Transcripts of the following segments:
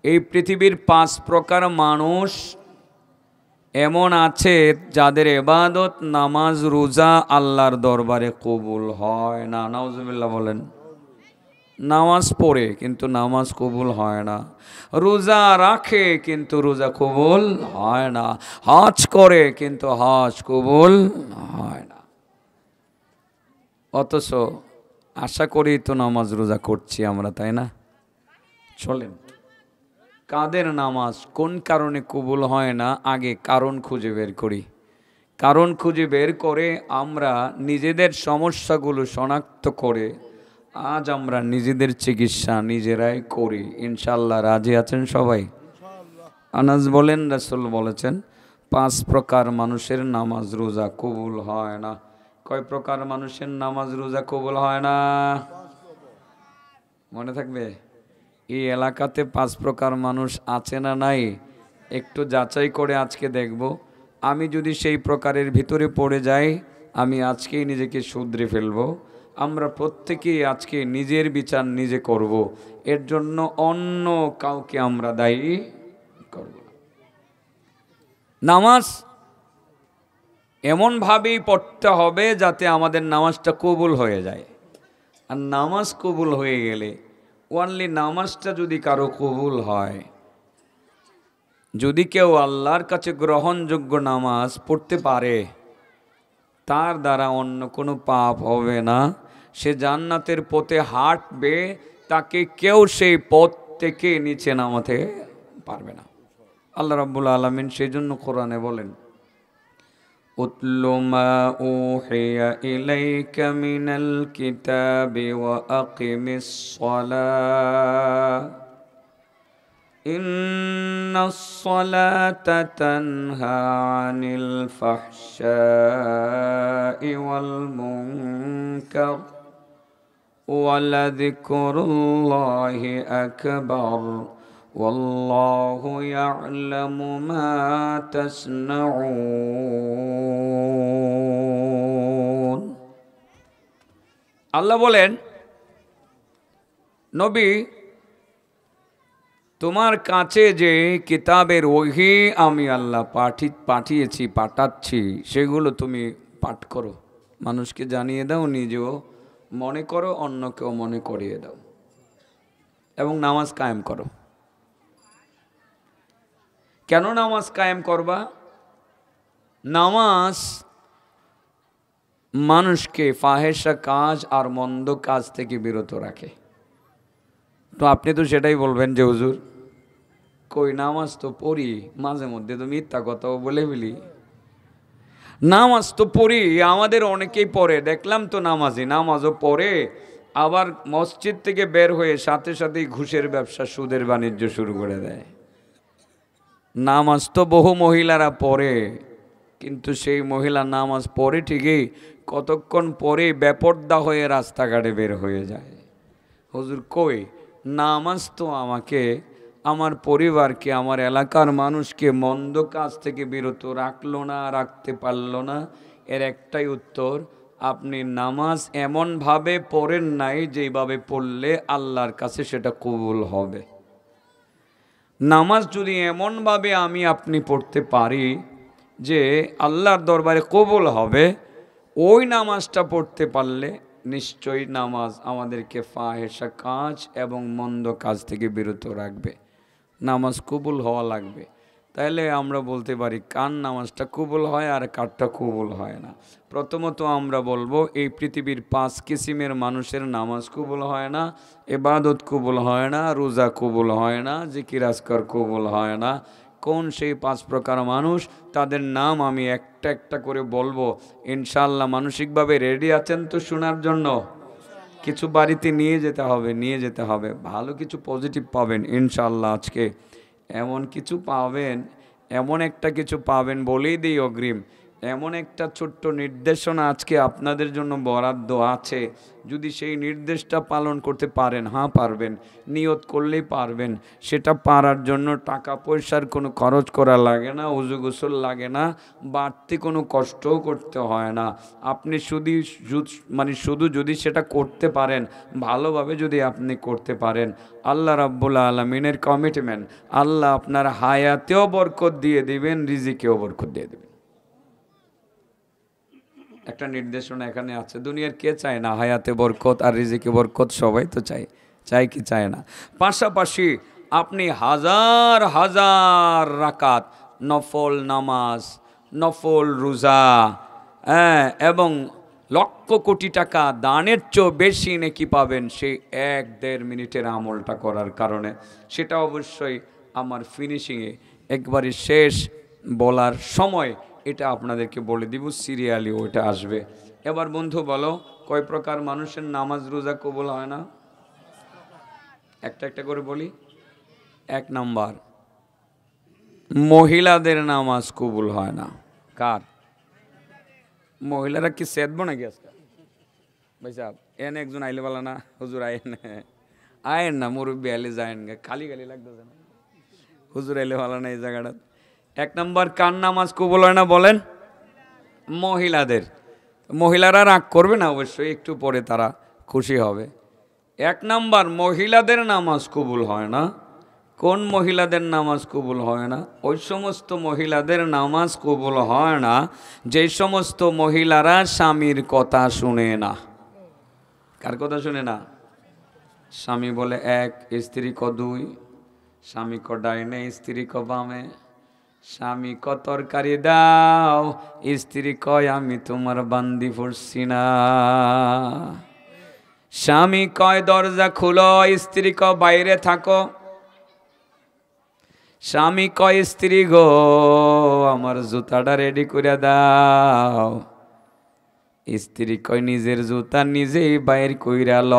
এই পৃথিবীর 5 প্রকার মানুষ এমন আছে যাদের ইবাদত নামাজ রোজা আল্লাহর দরবারে কবুল হয় না। নাউজুবিল্লাহ বলেন। নামাজ পড়ে কিন্তু নামাজ কবুল হয় না, রোজা রাখে কিন্তু রোজা কবুল হয় না, হজ করে কিন্তু হজ কবুল হয় না। অথচ আশা করি তো নামাজ রোজা করছি আমরা, তাই না? চলেন, কাদের নামাজ কোন কারণে কবুল হয় না আগে কারণ খুঁজে বের করি। কারণ খুঁজে বের করে আমরা নিজেদের সমস্যাগুলো শনাক্ত করে আজ আমরা নিজেদের চিকিৎসা নিজেরাই করি। ইনশাল্লাহ রাজি আছেন সবাই? আনাস বলেন, রাসূল বলেছেন 5 প্রকার মানুষের নামাজ রোজা কবুল হয় না। কয় প্রকার মানুষের নামাজ রোজা কবুল হয় না? মনে থাকবে? এই এলাকাতে 5 প্রকার মানুষ আছে না নাই একটু যাচাই করে আজকে দেখব। আমি যদি সেই প্রকারের ভিতরে পড়ে যাই আমি আজকেই নিজেকে শুধরে ফেলব। আমরা প্রত্যেকেই আজকে নিজের বিচার নিজে করব, এর জন্য অন্য কাউকে আমরা দায়ী করব না। নামাজ এমনভাবেই পড়তে হবে যাতে আমাদের নামাজটা কবুল হয়ে যায়। আর নামাজ কবুল হয়ে গেলে ওনলি নামাজটা যদি কারো কবুল হয়, যদি কেউ আল্লাহর কাছে গ্রহণযোগ্য নামাজ পড়তে পারে তার দ্বারা অন্য কোনো পাপ হবে না, সে জান্নাতের পথে হাঁটবে, তাকে কেউ সেই পথ থেকে নিচে নামাতে পারবে না। আল্লাহ রাব্বুল আলামিন সেই জন্য কোরআনে বলেন, উতলু মা উহিয়া ইলাইকা মিনাল কিতাবি ওয়া আকিমিস সালাহ ইন্নাস সালাতা তানহা আনিল ফাহশাই ওয়াল মুনকার ওয়া লাযিকরুল্লাহি আকবার ওয়াল্লাহু ইয়া'লামু মা তাসনাউন। আল্লাহ বলেন, নবী তোমার কাছে যে কিতাবের ওহী আমি আল্লাহ পাঠাচ্ছি সেগুলো তুমি পাঠ করো, মানুষকে জানিয়ে দাও, নিজেও মনে করো, অন্যকেও মনে করিয়ে দাও, এবং নামাজ কায়েম করো। কেন নামাজ কায়েম করবা? নামাজ মানুষকে ফাহেসা কাজ আর মন্দ কাজ থেকে বিরত রাখে। তো আপনি তো সেটাই বলবেন যে হুজুর কই নামাজ তো পড়ি, মাঝে মধ্যে তো মিথ্যা কথাও বলে ফেলি। নামাজ তো পড়ি, আমাদের অনেকেই পড়ে, দেখলাম তো নামাজও পড়ে, আবার মসজিদ থেকে বের হয়ে সাথে সাথেই ঘুষের ব্যবসা সুদের বাণিজ্য শুরু করে দেয়। নামাজ তো বহু মহিলারা পড়ে, কিন্তু সেই মহিলা নামাজ পড়ে ঠিকই, কতক্ষণ পরে বেপর্দা হয়ে রাস্তাঘাটে বের হয়ে যায়। হুজুর কই নামাজ তো আমাকে, আমার পরিবারকে, আমার এলাকার মানুষকে মন্দ কাজ থেকে বিরত রাখলো না, রাখতে পারলো না। এর একটাই উত্তর, আপনি নামাজ এমনভাবে পড়েন নাই যেভাবে পড়লে আল্লাহর কাছে সেটা কবুল হবে। নামাজ যদি এমনভাবে আমি আপনি পড়তে পারি যে আল্লাহর দরবারে কবুল হবে, ওই নামাজটা পড়তে পারলে নিশ্চয়ই নামাজ আমাদেরকে ফাহেসা কাজ এবং মন্দ কাজ থেকে বিরত রাখবে। নামাজ কবুল হওয়া লাগবে, তাহলে আমরা বলতে পারি কার নামাজটা কবুল হয় আর কারটা কবুল হয় না। প্রথমত আমরা বলবো এই পৃথিবীর 5 কিসিমের মানুষের নামাজ কবুল হয় না, ইবাদত কবুল হয় না, রোজা কবুল হয় না, জিকির আজকার কবুল হয় না। কোন সেই 5 প্রকার মানুষ, তাদের নাম আমি একটা একটা করে বলবো। ইনশাআল্লাহ মানসিকভাবে রেডি আছেন তো শোনার জন্য? কিছু বাড়িতে নিয়ে যেতে হবে, ভালো কিছু পজিটিভ পাবেন ইনশাআল্লাহ। আজকে এমন কিছু পাবেন, এমন একটা কিছু পাবেন বলেই দিই অগ্রিম, এমন একটা ছোট্ট নির্দেশনা আজকে আপনাদের জন্য বরাদ্দ আছে, যদি সেই নির্দেশটা পালন করতে পারেন, হ্যাঁ পারবেন, নিয়ত করলেই পারবেন। সেটা পারার জন্য টাকা পয়সার কোনো খরচ করা লাগে না, উজু গোসল লাগে না, বাড়তি কোনো কষ্টও করতে হয় না। আপনি শুধু যদি সেটা করতে পারেন, ভালোভাবে যদি আপনি করতে পারেন, আল্লাহ রাব্বুল আলামিনের কমিটমেন্ট, আল্লাহ আপনার হায়াতেও বরকত দিয়ে দিবেন, রিজিকেও বরকত দিয়ে দিবেন। একটা নির্দেশনা এখানে আছে। দুনিয়ার কে চায় না হায়াতে বরকত আর রিজিকে বরকত? সবাই তো চায়, চায় কি চায় না? পাশাপাশি আপনি হাজার হাজার রাকাত নফল নামাজ, নফল রোজা, হ্যাঁ, এবং লক্ষ কোটি টাকা দানের চেয়েও বেশি নেকি পাবেন সেই 1-1.5 মিনিটের আমলটা করার কারণে। সেটা অবশ্যই আমার ফিনিশিংয়ে একবারে শেষ বলার সময় এটা আপনাদেরকে বলে দিব, সিরিয়ালি ওইটা আসবে। এবার বন্ধু বলো, কয় প্রকার মানুষের নামাজ রোজা কবুল হয় না? একটা একটা করে বলি। 1 নাম্বার, মহিলাদের নামাজ কবুল হয় না। কার? মহিলারা কি সেদব নাকি আজকে? ভাই সাহেব এনে একজন আইলে বলা না, হুজুর আয়েন না, মুরব্বী আইলে যায়েন, খালি খালি লাগতেছে না, হুজুর আইলে বলা না এই জায়গাটা। 1 নাম্বার কার নামাজ কবুল হয় না বলেন? মহিলাদের। মহিলারা রাগ করবে না, অবশ্যই একটু পরে তারা খুশি হবে। 1 নাম্বার মহিলাদের নামাজ কবুল হয় না। কোন মহিলাদের নামাজ কবুল হয় না? ওই সমস্ত মহিলাদের নামাজ কবুল হয় না যে সমস্ত মহিলারা স্বামীর কথা শুনে না। কার কথা শুনে না? স্বামী বলে 1, স্ত্রী ক 2, স্বামী ক ডাইনে, স্ত্রী ক বামে, স্বামী ক তরকারি দাও, স্ত্রী কয় আমি তোমার বান্দি পড়ছি না, স্বামী কয় দরজা খুলো, স্ত্রী ক বাইরে থাকো, স্বামী কয় স্ত্রী গো আমার জুতাটা রেডি করে দাও, স্ত্রী কয় নিজের জুতা নিজেই বাইর কইরা ল।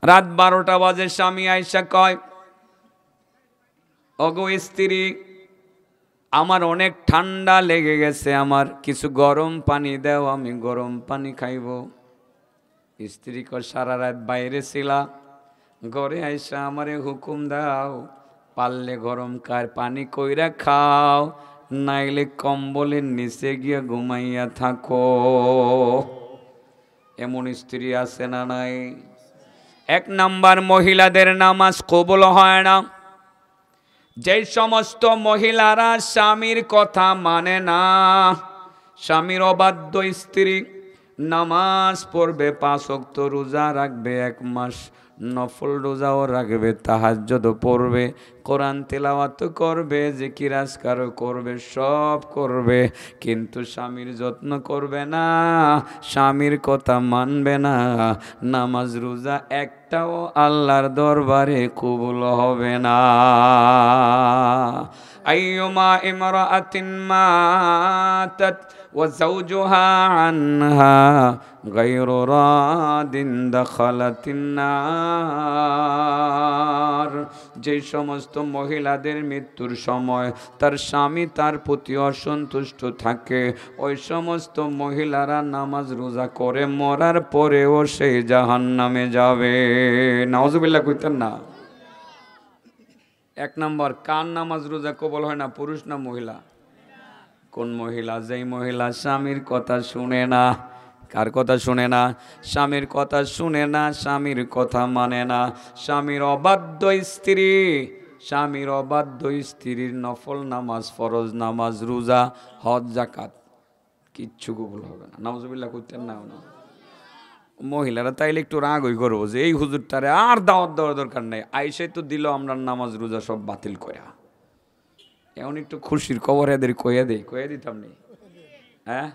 রাত 12টা বাজে স্বামী আইসা কয়, ওগো স্ত্রী আমার অনেক ঠান্ডা লেগে গেছে, আমার কিছু গরম পানি দাও, আমি গরম পানি খাইব। স্ত্রী কয় সারা রাত বাইরে ছিলা, ঘরে আইসা আমারে হুকুম দাও, পারলে গরম পানি কইরা খাও, নাইলে কম্বলের নিচে গিয়ে ঘুমাইয়া থাকো। এমন স্ত্রী আছে না নাই? 1 নাম্বার মহিলাদের নামাজ কবুল হয় না যে সমস্ত মহিলারা স্বামীর কথা মানে না। স্বামীর অবাধ্য স্ত্রী নামাজ পড়বে, 5 ওয়াক্ত রোজা রাখবে, 1 মাস নফল রোজাও রাখবে, তাহাজ্জুদও পড়বে, কোরআন তেলাওয়াত করবে, জিকির আজকার করবে, সব করবে, কিন্তু স্বামীর যত্ন করবে না, স্বামীর কথা মানবে না। নামাজ রোজা একটাও আল্লাহর দরবারে কবুল হবে না। আইয়ুমা ইমরাআতিন মাতাত وزوجها عنها غير راد دخلت النار। যে সমস্ত মহিলাদের মৃত্যুর সময় তার স্বামী তার প্রতি অসন্তুষ্ট থাকে, ওই সমস্ত মহিলারা নামাজ রোজা করে মরার পরেও সেই জাহান্নামে যাবে। নাউজুবিল্লাহ কইতেন না? 1 নাম্বার কার নামাজ রোজা কবুল হয় না? পুরুষ না মহিলা? কোন মহিলা? যেই মহিলা স্বামীর কথা শুনে না। কার কথা শুনে না? স্বামীর কথা শুনে না, স্বামীর কথা মানে না। স্বামীর অবাধ্য স্ত্রী, স্বামীর অবাধ্য স্ত্রীর নফল নামাজ, ফরজ নামাজ, রোজা, হজ, যাকাত কিচ্ছু কবুল হবে না। নাউজুবিল্লাহ করতেন না? মহিলারা তাইলে একটু রাগই করবো যে এই হুজুরটারে আর দাওয়াত দেওয়ার দরকার নেই, আইসাই তো দিল আমরা নামাজ রোজা সব বাতিল করে। এমন একটু খুশির খবর এদের কইয়া দিতাম নি? হ্যাঁ,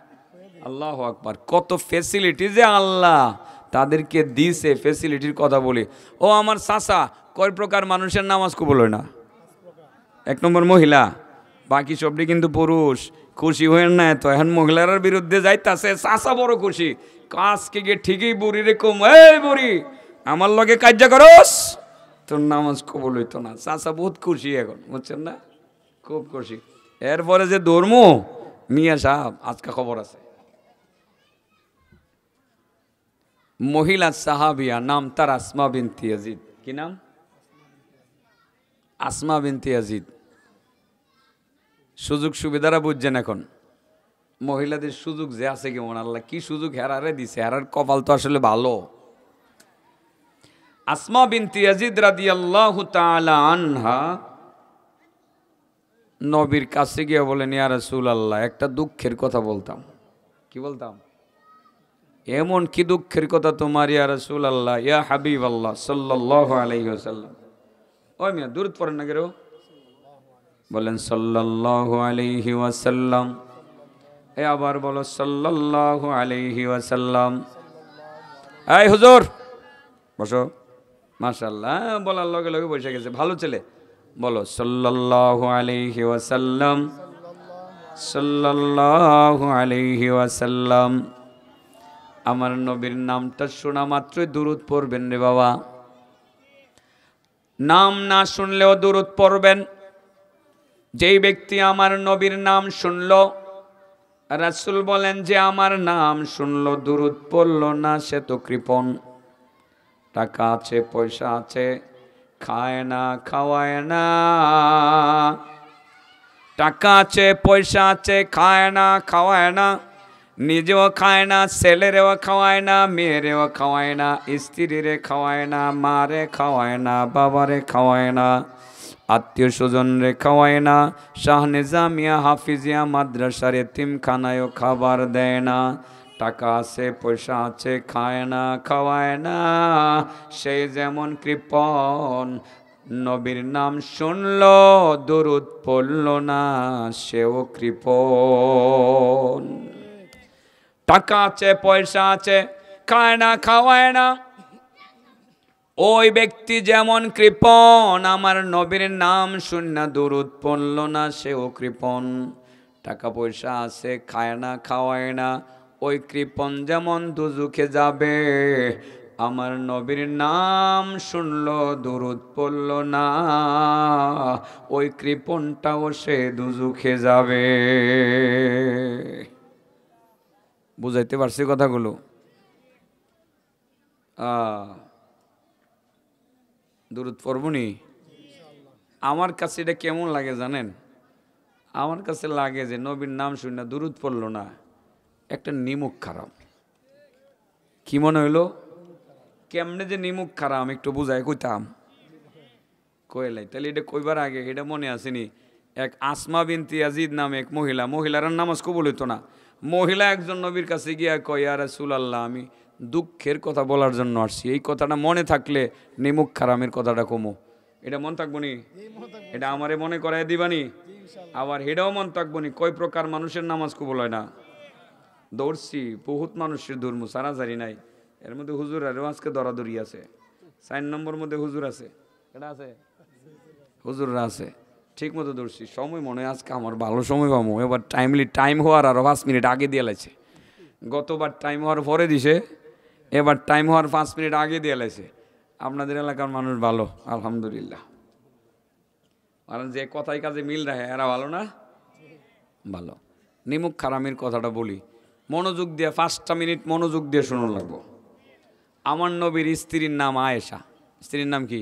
আল্লাহু আকবার। কত ফেসিলিটি যে আল্লাহ তাদেরকে দিছে, ফেসিলিটির কথা বলি। ও আমার চাচা, কয় প্রকার মানুষের নামাজ কবুল হয় না? 1 নম্বর মহিলা, বাকি সবটি কিন্তু পুরুষ। খুশি হইেন না তো, এখন মহিলার বিরুদ্ধে যাইতাছে, চাচা বড় খুশি, কাজকে গিয়ে ঠিকই বুড়ি রে কম, এই বুড়ি আমার লগে কার্য করস, তোর নামাজ কবুল হইতো না। চাচা বহুত খুশি এখন, বুঝছেন না? খুব খুশি। এরপরে যে ধর্মু মিয়া সাহেব আজকে খবর আছে, মহিলা সাহাবিয়া, নাম তার আসমা বিনতি ইয়াজিদ। কি নাম? আসমা বিনতি ইয়াজিদ। সুযোগ সুবিধারা বুঝছেন এখন? মহিলাদের সুযোগ যে আছে কেমন, আল্লাহ কি সুযোগ হেরারে দিছে, হেরার কপাল তো আসলে ভালো। আসমা বিনতি ইয়াজিদ রাদিয়াল্লাহু তাআলা আনহা নবীর কাছে গিয়ে বলেন, ইয়া রাসূলুল্লাহ, একটা দুঃখের কথা বলতাম। কি বলতাম? এমন কি দুঃখের কথা তোমার ইয়া রাসূলুল্লাহ, ইয়া হাবিবাল্লাহ সাল্লাল্লাহু আলাইহি ওয়াসাল্লাম। ওই মিয়া দূরত পড়েন না কেউ, বলেন সাল্লাল্লাহু আলাইহি ওয়াসাল্লাম। এ আবার বলো সাল্লাল্লাহু আলাইহি ওয়াসাল্লাম। এই হুজুর বসো। মাশাআল্লাহ, বলার লগে লগে বসে গেছে, ভালো ছেলে। বলো সাল্লাল্লাহু আলাইহি ওয়াসাল্লাম, সাল্লাল্লাহু আলাইহি ওয়াসাল্লাম। আমার নবীর নামটা শোনা মাত্রই দুরূদ পড়বেন রে বাবা। নাম না শুনলেও দুরূদ পড়বেন। যেই ব্যক্তি আমার নবীর নাম শুনলো, রাসূল বলেন যে আমার নাম শুনলো দুরূদ পড়লো না, সে তো কৃপণ। টাকা আছে, পয়সা আছে, খায় না, খাওয়ায় না। টাকা আছে, পয়সা আছে, খায় না, খাওয়ায় না, নিজেও খায় না, ছেলেরেও খাওয়ায় না, মেয়েরেও খাওয়ায় না, স্ত্রীরে খাওয়ায় না, মারে খাওয়ায় না, বাবারে খাওয়ায় না, আত্মীয় স্বজনরে খাওয়ায় না, শাহনে জামিয়া হাফিজিয়া মাদ্রাসার এতিমখানায়ও খাবার দেয় না। টাকা আছে, পয়সা আছে, খায় না, খাওয়ায় না, সে যেমন কৃপণ। নবীর নাম শুনল দরুদ পড়ল না, সেও কৃপণ। টাকা আছে, পয়সা আছে, খায় না, খাওয়ায় না, ওই ব্যক্তি যেমন কৃপণ। আমার নবীর নাম শুনে দরুদ পড়ল না, সেও কৃপণ। টাকা পয়সা আছে, খায় না, খাওয়ায় না, ওই কৃপণ যেমন দুজুখে যাবে। আমার নবীর নাম শুনলো দরুদ পড়ল না, ওই কৃপণটাও সে দুজুখে যাবে। বুঝাইতে পারছি কথাগুলো? দরুদ পড়বনি? আমার কাছে এটা কেমন লাগে জানেন? আমার কাছে লাগে যে নবীর নাম শুনে দরুদ পড়ল না, একটা নিমুখ খারাপ। কি মনে হইলো? কেমনে যে নিমুখ খারাপ একটু বুঝাই কইতাম, কইলাই তাহলে এটা কইবার আগে এটা মনে আসেনি। এক আসমা বিনতি ইয়াজিদ নামে এক মহিলা, মহিলার নামাজ কবুল হইতো না। মহিলা একজন নবীর কাছে গিয়া কয়, ইয়া রাসূলুল্লাহ, আমি দুঃখের কথা বলার জন্য আসছি, এই কথাটা মনে থাকলে নিমুখ খারামের কথাটা কমো। এটা মন থাকবো নি? এটা আমারে মনে করাই দিবানি? আবার এটাও মন থাকবো নি কয় প্রকার মানুষের নামাজ কবুল হয় না। দৌড়ছি, বহুত মানুষের ধর্ম সারাসারি নাই। এর মধ্যে হুজুর আরও আজকে দরাদরি আছে। 4 নম্বর মধ্যে হুজুর আছে, এটা আছে, হুজুররা আছে, ঠিক মতো দৌড়ছি। সময় মনে হয় আজকে আমার ভালো সময় পাবো। এবার টাইম হওয়ার আরও 5 মিনিট আগে দিয়ে লাইছে। গতবার টাইম হওয়ার পরে দিছে, এবার টাইম হওয়ার 5 মিনিট আগে দিয়ে লাইছে। আপনাদের এলাকার মানুষ ভালো, আলহামদুলিল্লাহ। কারণ যে কথায় কাজে মিল রাখে এরা ভালো না? ভালো। নিমুখ খারামের কথাটা বলি, মনোযোগ দিয়ে 5টা মিনিট মনোযোগ দিয়ে শুনুন লাগবো। আমার নবীর স্ত্রীর নাম আয়েশা। স্ত্রীর নাম কি?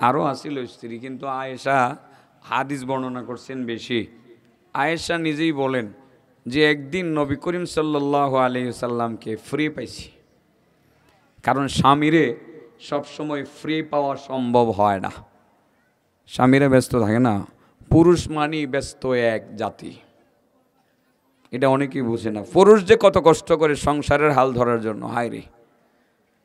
আরও আসিল স্ত্রী, কিন্তু আয়েশা হাদিস বর্ণনা করছেন বেশি। আয়েশা নিজেই বলেন যে একদিন নবী করিম সাল্লাল্লাহু আলাইহি সাল্লামকে ফ্রি পাইছি। কারণ স্বামীরে সবসময় ফ্রি পাওয়া সম্ভব হয় না, স্বামীরা ব্যস্ত থাকে না। পুরুষ মানেই ব্যস্ত এক জাতি, এটা অনেকেই বুঝে না। পুরুষ যে কত কষ্ট করে সংসারের হাল ধরার জন্য, হায় রে,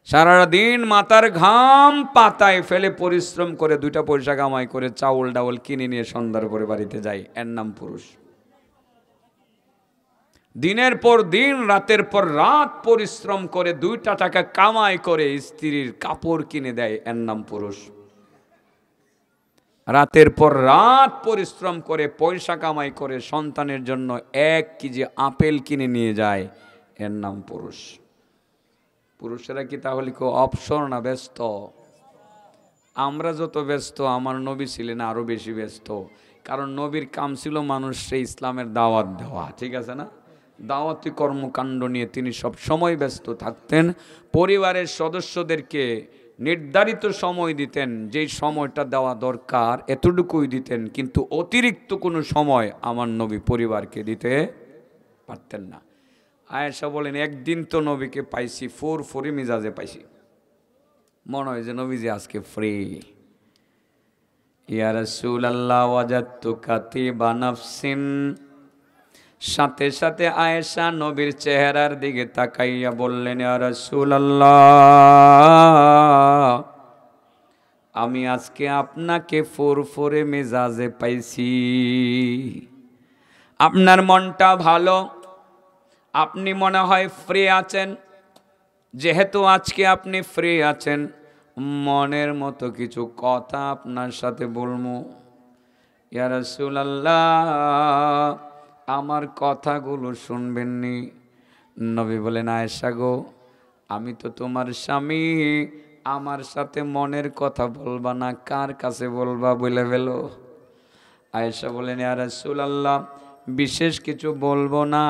সারাদিন মাথার ঘাম পাতায় ফেলে পরিশ্রম করে 2টা পয়সা কামাই করে চাউল ডাউল কিনে নিয়ে সন্ধ্যার পরে বাড়িতে যায়, এর নাম পুরুষ। দিনের পর দিন, রাতের পর রাত পরিশ্রম করে 2টা টাকা কামাই করে স্ত্রীর কাপড় কিনে দেয়, এর নাম পুরুষ। রাতের পর রাত পরিশ্রম করে পয়সা কামাই করে সন্তানের জন্য 1 কেজি আপেল কিনে নিয়ে যায়, এর নাম পুরুষ। পুরুষেরা কি তাহলে কেউ অবসর না ব্যস্ত? আমরা যত ব্যস্ত, আমার নবী ছিলেন আরো বেশি ব্যস্ত। কারণ নবীর কাম ছিল মানুষকে ইসলামের দাওয়াত দেওয়া, ঠিক আছে না? দাওয়াতি কর্মকাণ্ড নিয়ে তিনি সব সময় ব্যস্ত থাকতেন। পরিবারের সদস্যদেরকে নির্ধারিত সময় দিতেন, যেই সময়টা দেওয়া দরকার এতটুকুই দিতেন, কিন্তু অতিরিক্ত কোনো সময় আমার নবী পরিবারকে দিতে পারতেন না। আয়েশা বলেন, একদিন তো নবীকে পাইছি ফুরফুরি মিজাজে পাইছি, মনে হয় যে নবীজি আজকে ফ্রি। ইয়া রাসূলুল্লাহ ওয়াজাদতু কাতিবা নাফসিন, সাথে সাথে আয়েশা নবীর চেহারার দিকে তাকাইয়া বললেন, ইয়া রাসূলুল্লাহ, আমি আজকে আপনাকে ফুরফুরে মেজাজে পাইছি, আপনার মনটা ভালো, আপনি মনে হয় ফ্রি আছেন। যেহেতু আজকে আপনি ফ্রি আছেন, মনের মতো কিছু কথা আপনার সাথে বলবো। ইয়া রাসূলুল্লাহ, আমার কথাগুলো শুনবেননি? নবী বলেন, আয়েশা গো, আমি তো তোমার স্বামী, আমার সাথে মনের কথা বলবা না, কার কাছে বলবা বলে ফেলো। আয়েশা বলেন, ইয়া রাসূলুল্লাহ, বিশেষ কিছু বলবো না,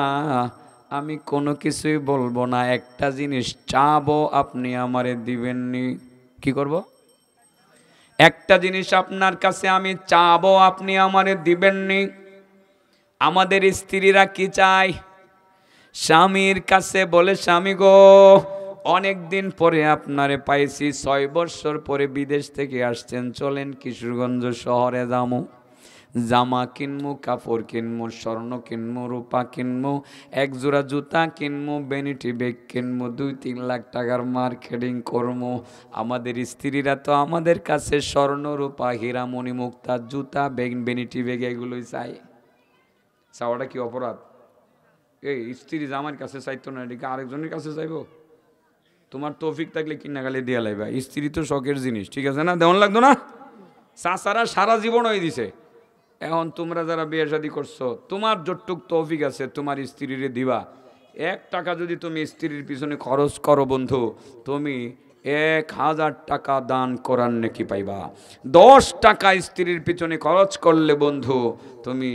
আমি কোনো কিছুই বলবো না, একটা জিনিস চাবো, আপনি আমারে দিবেননি। কি করব? একটা জিনিস আপনার কাছে আমি চাবো, আপনি আমারে দিবেননি। আমাদের স্ত্রীরা কি চায়? স্বামীর কাছে বলে, স্বামী গো, অনেক দিন পরে আপনারে পাইছি, 6 বছর পরে বিদেশ থেকে আসছেন, চলেন কিশোরগঞ্জ শহরে যাবো, জামা কিনমু, কাপড় কিনমু, স্বর্ণ কিনমু, রূপা কিনমু, এক জোড়া জুতা কিনমু, ভ্যানিটি ব্যাগ কিনমু, 2-3 লাখ টাকার মার্কেটিং করমু। আমাদের স্ত্রীরা তো আমাদের কাছে স্বর্ণ, রূপা, হীরা, মণি, মুক্তা, জুতা, ব্যাগ, ভ্যানিটি ব্যাগ এগুলোই চাই। চাওয়াটা কি অপরাধ? এই স্ত্রী জামার কাছে চাইতো না, এদিকে আরেকজনের কাছে চাইবো? তোমার তৌফিক থাকলে কিনা গালি দিয়া লাইবা, স্ত্রী তো শখের জিনিস, ঠিক আছে না? দেওয়ান লাগতো না? চাচারা সারা জীবন হয়ে দিছে, এখন তোমরা যারা বিয়ে শাদী করছো, তোমার যতটুক তৌফিক আছে তোমার স্ত্রীরে দিবা। 1 টাকা যদি তুমি স্ত্রীর পিছনে খরচ করো বন্ধু, তুমি 1000 টাকা দান করার নেকি পাইবা। 10 টাকা স্ত্রীর পিছনে খরচ করলে বন্ধু, তুমি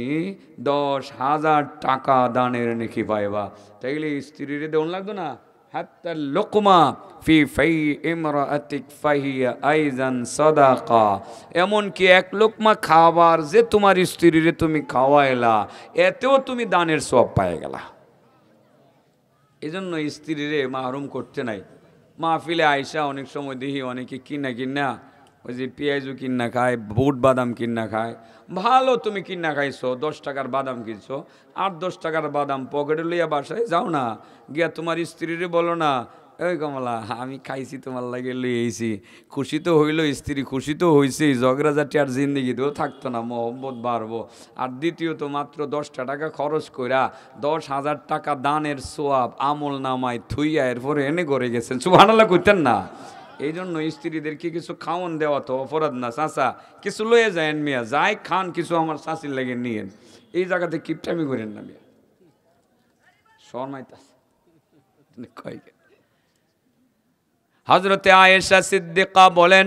10,000 টাকা দানের নেকি পাইবা। তাইলে স্ত্রীরে দেওয়ান লাগতো না? হাত্তা লোকমা ফি ফাই ইমরাতিক ফাহিয়া আইজান সাদাকা, এমনকি 1 লোকমা খাবার যে তোমার স্ত্রীরে তুমি খাওয়াইলা, এতেও তুমি দানের সওয়াব পায়ে গেলা। এজন্য স্ত্রীরে মাহরুম করতে নাই। মাহফিলে আইসা অনেক সময় দেখি অনেকে কিনা ওই যে পেঁয়াজও কিনা খায়, বুট বাদাম কিনা খায়। ভালো, তুমি কিনা খাইছো, 10 টাকার বাদাম কিনছো, 8-10 টাকার বাদাম পকেটে লইয়া বাসায় যাও না, গিয়া তোমার স্ত্রীরে বলো না, ওই কমলা আমি খাইছি তোমার লাগে লইয়েছি। খুশি তো হইল স্ত্রী, খুশি তো হয়েছে, ঝগড়াঝাটি আর জিন্দিগিতেও থাকতো না, মহব্বত বাড়বো। আর দ্বিতীয়ত মাত্র 10 টাকা খরচ কইরা 10,000 টাকা দানের সোয়াব আমল নামায় থুইয়া এরপরে এনে করে গেছেন। সুবহানাল্লাহ কইতেন না? এই জন্য স্ত্রীদেরকে কিছু খাওয়ান দেওয়া তো অপরাধ না। চাচা কিছু লয়ে যায়েন মিয়া, যাই খান কিছু আমার চাষির লাগে নিয়েন, এই জায়গাতে কিপটামি করেন না মিয়া, শর্মাইতা কয়। হযরতে আয়েশা সিদ্দিকা বলেন,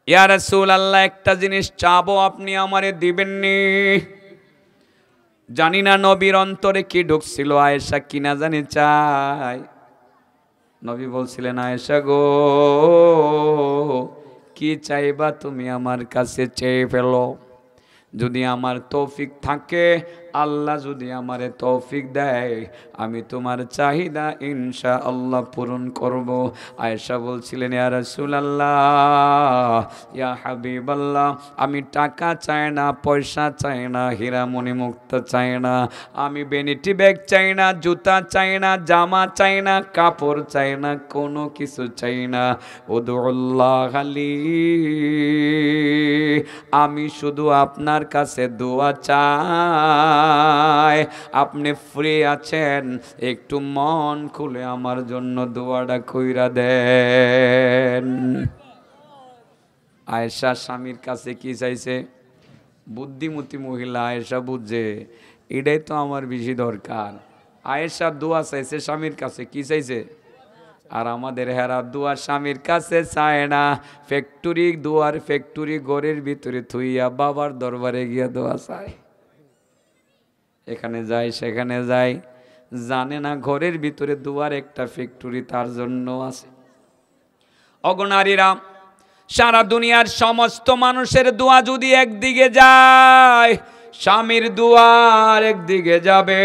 ইয়া রাসূলুল্লাহ, একটা জিনিস চাবো, আপনি আমারে দিবেননি। জানি না নবীর অন্তরে কি ঢুকছিল, আয়েশা কিনা জানি চাই। নবী বলছিলেন, আয়েশা গো, কি চাইবা তুমি আমার কাছে চেয়ে ফেলো, যদি আমার তৌফিক থাকে, আল্লাহ যদি আমারে তৌফিক দেয়, আমি তোমার চাহিদা ইনশাআল্লাহ পূরণ করব। আয়েশা বলছিলেন, ইয়া রাসূলুল্লাহ, ইয়া হাবিবাল্লাহ, আমি টাকা চাই না, পয়সা চাই না, হীরা মণি মুক্তা চাই না, আমি ভ্যানিটি ব্যাগ চাই না, জুতা চাই না, জামা চাই না, কাপড় চাই না, কোনো কিছু চাই না। উদুল্লাহ লি, আমি শুধু আপনার কাছে দোয়া চাই। আপনি ফ্রি আছেন, একটু মন খুলে আমার জন্য দোয়াটা কইরা দেন। আয়েশা স্বামীর কাছে কি চাইছে? বুদ্ধিমতী মহিলা আয়েশা বুঝছে এটাই তো আমার বেশি দরকার। আয়েশা দোয়া চাইছে স্বামীর কাছে, কি চাইছে? আর আমাদের হেরা দোয়া স্বামীর কাছে চায় না, ফ্যাক্টরি দুয়ার ফ্যাক্টরি ঘরের ভিতরে থুইয়া বাবার দরবারে গিয়া দোয়া চায়। এখানে যায় সেখানে যায়, জানে না ঘরের ভিতরে দুয়ার একটা ফ্যাক্টরি তার জন্য আছে। অগণারীরা, সারা দুনিয়ার সমস্ত মানুষের দোয়া যদি একদিকে যায়, স্বামীর দুয়ার একদিকে যাবে।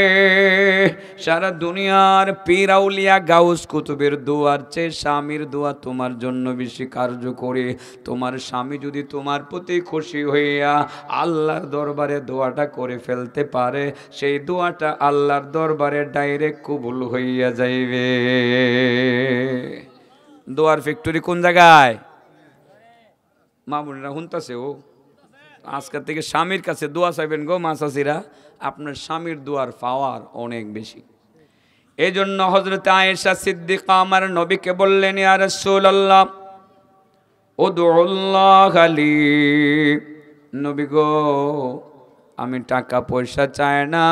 সারা দুনিয়ার পীর আউলিয়া গাউস কুতুবের দুয়ার চেয়ে স্বামীর দোয়া তোমার জন্য বেশি কার্যকরী। তোমার স্বামী যদি তোমার প্রতি খুশি হইয়া আল্লাহর দরবারে দোয়াটা করে ফেলতে পারে, সেই দোয়াটা আল্লাহর দরবারে ডাইরেক্ট কবুল হইয়া যাইবে। দোয়ার ফ্যাক্টরি কোন জায়গায়? মা বোনেরা শুনতেছে? ও আজকের থেকে স্বামীর কাছে দোয়া চাইবেন গো মা চাচিরা, আপনার স্বামীর দোয়ার পাওয়ার অনেক বেশি। এই জন্য হযরত আয়েশা সিদ্দিকা আমার নবীকে বললেন, ইয়া রাসূলুল্লাহ উদউল্লাহ লি, নবী গো আমি টাকা পয়সা চাই না,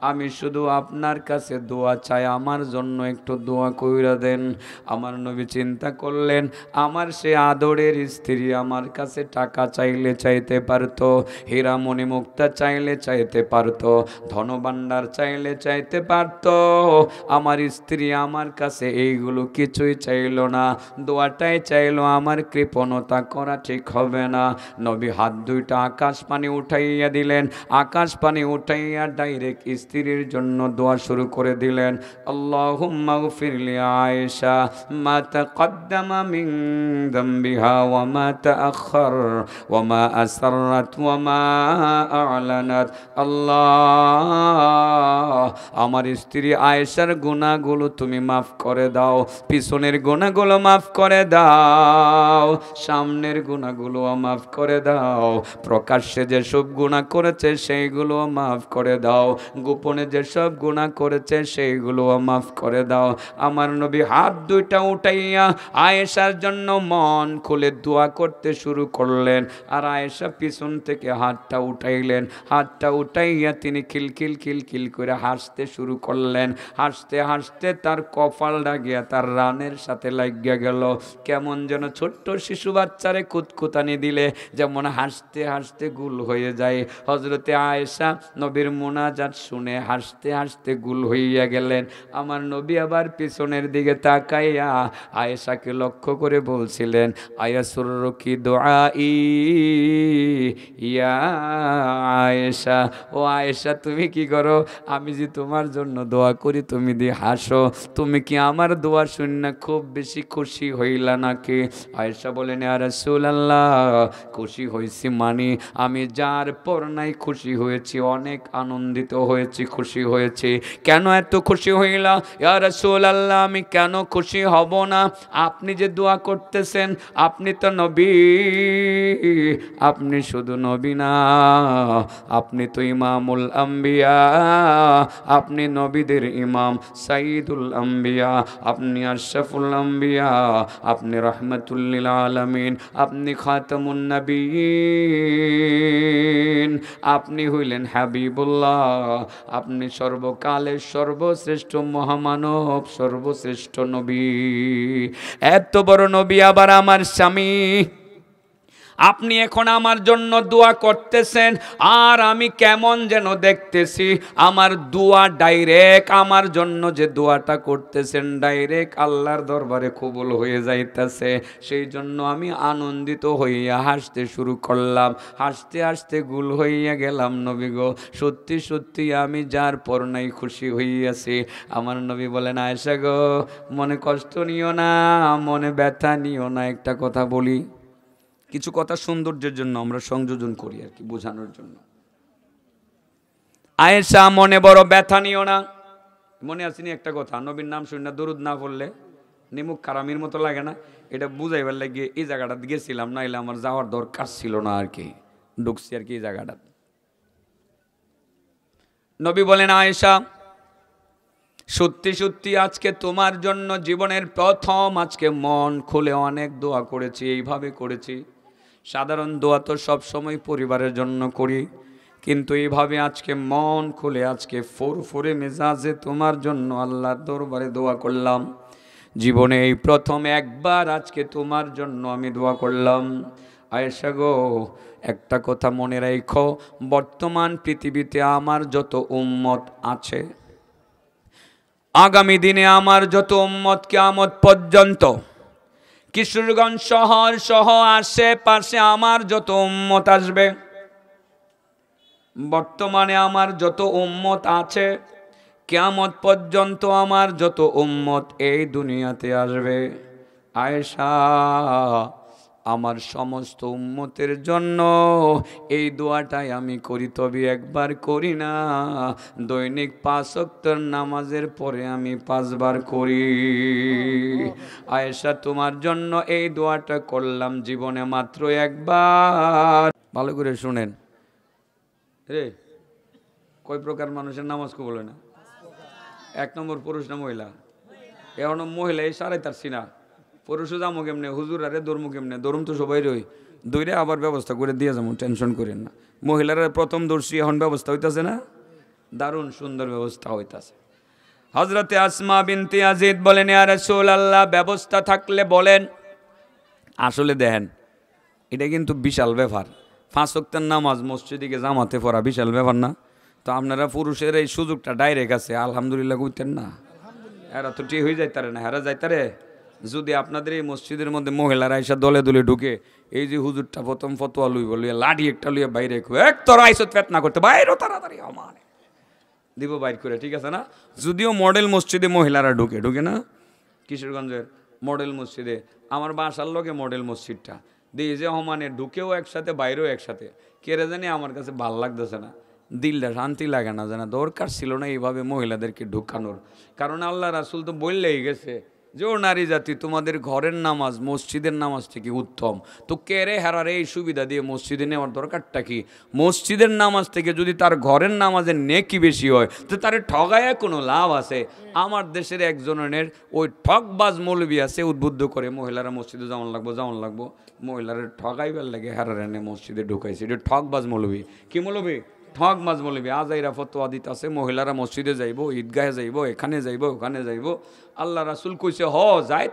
আমি শুধু আপনার কাছে দোয়া চাই, আমার জন্য একটু দোয়া কইরা দেন। আমার নবী চিন্তা করলেন, আমার সে আদরের স্ত্রী আমার কাছে টাকা চাইলে চাইতে পারতো, হীরা মণি মুক্তা চাইলে চাইতে পারতো, ধনভাণ্ডার চাইলে চাইতে পারতো। আমার স্ত্রী আমার কাছে এইগুলো কিছুই চাইলো না, দোয়াটাই চাইলো। আমার কৃপণতা করা ঠিক হবে না। নবী হাত দুইটা আকাশ পানি উঠাইয়া দিলেন, আকাশ পানি উঠাইয়া ডাইরেক্ট স্ত্রীর জন্য দোয়া শুরু করে দিলেন। আল্লাহুম্মা গফির লি আয়েশা মা তাকদ্দামা মিন যামবিহা ওয়া মা তাআখার ওয়া মা আসরাত ওয়া মা আ'লানাত। আল্লাহ, আমার স্ত্রী আয়েশার গুনাহগুলো তুমি মাফ করে দাও, পিছনের গুনাহগুলো মাফ করে দাও, সামনের গুনাহগুলো মাফ করে দাও, প্রকাশ্যে যেসব গুনাহ করেছে সেইগুলো মাফ করে দাও, গোপনে যেসব গুনাহ করেছে সেইগুলো মাফ করে দাও। আমার নবী হাত দুইটা উঠাইয়া আয়েশার জন্য মন খুলে দোয়া করতে শুরু করলেন। আর আয়েশা পিছন থেকে হাতটা উঠাইলেন, হাতটা উঠাইয়া তিনি খিলখিল খিলখিল করে হাসতে শুরু করলেন। হাসতে হাসতে তার কপালটা গিয়া তার রানের সাথে লাগিয়া গেল। কেমন যেন ছোট্ট শিশু বাচ্চারে কুতকুতানি দিলে যেমন হাসতে হাসতে গুল হয়ে যায়, হযরতে আয়েশা নবীর মুনাজাত শুনে হাসতে হাসতে গুল হইয়া গেলেন। আমার নবী আবার পিছনের দিকে তাকাইয়া আয়েশাকে লক্ষ্য করে বলছিলেন, আয়াসুররুকি দুআই ইয়া আয়েশা, ও আয়েশা তুমি কি করো? আমি যে তোমার জন্য দোয়া করি তুমি দি হাসো, তুমি কি আমার দোয়া শুনে খুব বেশি খুশি হইলা নাকি? আয়েশা বলেন, ইয়া রাসূলুল্লাহ খুশি হইছি মানে আমি যার পর নাই খুশি হয়েছি, অনেক আনন্দিত হয়েছি, খুশি হয়েছি। কেন এত খুশি হইলা? ইয়া রাসূলুল্লাহ আমি কেন খুশি হব না? আপনি যে দোয়া করতেছেন, আপনি তো নবী, আপনি শুধু নবী না, আপনি তো ইমামুল আম্বিয়া, আপনি নবীদের ইমাম, সাইয়্যিদুল আম্বিয়া, আপনি আশরাফুল আম্বিয়া, আপনি রাহমাতুল লিল আলামিন, আপনি খাতামুন নবিয়্যিন, আপনি হইলেন হাবিবুল্লাহ, আপনি সর্বকালের সর্বশ্রেষ্ঠ মহামানব, সর্বশ্রেষ্ঠ নবী। এত বড় নবী আবার আমার স্বামী, আপনি এখন আমার জন্য দোয়া করতেছেন, আর আমি কেমন যেন দেখতেছি আমার দোয়া ডাইরেক্ট, আমার জন্য যে দোয়াটা করতেছেন ডাইরেক্ট আল্লাহর দরবারে কবুল হয়ে যাইতেছে। সেই জন্য আমি আনন্দিত হইয়া হাসতে শুরু করলাম, হাসতে হাসতে গুল হইয়া গেলাম। নবী গো সত্যি সত্যি আমি যার পর নাই খুশি হইয়াছি। আমার নবী বলেন, আয়েশা গো মনে কষ্ট নিও না, মনে ব্যথা নিও না। একটা কথা বলি, কিছু কথা সৌন্দর্যের জন্য আমরা সংযোজন করি আর কি, বোঝানোর জন্য। আয়েশা মনে বড় ব্যথা নিও না। মনে আসেনি একটা কথা, নবীর নাম শুনি না দরুদ না পড়লে নিমুখ খারামির মতো লাগে না? এটা বুঝাইবার লাগিয়ে এই জায়গাটা গেছিলাম, নাইলে আমার যাওয়ার দরকার ছিল না আর কি, ঢুকছি আর কি এই জায়গাটা। নবী বলেন, আয়েশা সত্যি সত্যি আজকে তোমার জন্য জীবনের প্রথম আজকে মন খুলে অনেক দোয়া করেছি, এইভাবে করেছি। সাধারণ দোয়া তো সবসময় পরিবারের জন্য করি, কিন্তু এইভাবে আজকে মন খুলে আজকে ফুরফুরে মেজাজে তোমার জন্য আল্লাহর দরবারে দোয়া করলাম। জীবনে এই প্রথম একবার আজকে তোমার জন্য আমি দোয়া করলাম। আয়েশা গো, একটা কথা মনে রাখো, বর্তমান পৃথিবীতে আমার যত উম্মত আছে, আগামী দিনে আমার যত উম্মত কিয়ামত পর্যন্ত, কিশোরগঞ্জ শহর সহ আশেপাশে আমার যত উম্মত আসবে, বর্তমানে আমার যত উম্মত আছে, কিয়ামত পর্যন্ত আমার যত উম্মত এই দুনিয়াতে আসবে, আয়েশা আমার সমস্ত উম্মতের জন্য এই দোয়াটাই আমি করি, তবে একবার করি না, দৈনিক 5 ওয়াক্তের নামাজের পরে আমি 5 বার করি। আয়েশা তোমার জন্য এই দোয়াটা করলাম জীবনে মাত্র একবার। ভালো করে শুনেন রে, কয় প্রকার মানুষের নামাজ কবুল হয় না? 1 নম্বর পুরুষ না মহিলা? এখন মহিলা এই সারাই তার সিনা, পুরুষও যাবো কেমনে, হুজুর আরে ধর্ম কেমনে, ধর্ম তো সবাই রই দৈরে আবার ব্যবস্থা করে দিয়ে যাবো, টেনশন করেন না। মহিলারা প্রথম দর্শী এখন ব্যবস্থা হইতাছে না, দারুণ সুন্দর ব্যবস্থা হইতাছে। হজরতে আসমা বিনতে ইয়াজিদ বলেন, ইয়া রাসূলুল্লাহ, ব্যবস্থা থাকলে বলেন। আসলে দেখেন, এটা কিন্তু বিশাল ব্যাপার। 5 ওয়াক্তের নামাজ মসজিদে জামাতে পড়া বিশাল ব্যাপার না? তো আপনারা পুরুষের এই সুযোগটা ডাইরেক্ট আছে, আলহামদুলিল্লাহ কইতেন না? এরা তো ঠিক হয়ে যাইতারে না, হেরা যাইতারে। যদি আপনাদের এই মসজিদের মধ্যে মহিলারা এসে দলে দলে ঢুকে, এই যে হুজুরটা প্রথম ফতোয়া লইব, লইয়া লাঠি একটা লইয়া বাইরে এক তোরা আইসত ফেতনা করতে, বাইরেও তাড়াতাড়ি আমার দিব বাইর করে, ঠিক আছে না? যদিও মডেল মসজিদে মহিলারা ঢুকে, ঢুকে না? কিশোরগঞ্জের মডেল মসজিদে, আমার বাসার লোকে মডেল মসজিদটা দিয়ে যে হমানে ঢুকেও একসাথে বাইরেও একসাথে, কেড়ে জানি আমার কাছে ভাল লাগতেছে না, দিলটা শান্তি লাগে না, জানা দরকার ছিল না এইভাবে মহিলাদেরকে ঢুকানোর। কারণ আল্লাহ রাসূল তো বললেই গেছে যে ও নারী জাতি, তোমাদের ঘরের নামাজ মসজিদের নামাজ থেকে উত্তম। তো কেড়ে হারারে এই সুবিধা দিয়ে মসজিদে নেওয়ার দরকারটা কি? মসজিদের নামাজ থেকে যদি তার ঘরের নামাজের নেকি বেশি হয়, তো তার ঠগায় কোনো লাভ আছে? আমার দেশের একজনের ওই ঠকবাজ মৌলবি আছে, উদ্বুদ্ধ করে মহিলারা মসজিদে যেমন লাগবো মহিলারা ঠগাইবার লাগে হারারে এনে মসজিদে ঢুকাইছে। এটা ঠকবাজ মৌলবি। কি মৌলবি? ঠকবাজ মৌলবি। আজাইরা ফতোয়া দিতেছে মহিলারা মসজিদে যাইব, ঈদগাহে যাইব, এখানে যাইব, ওখানে যাইব। আল্লাহ রাসূল কইছে যায়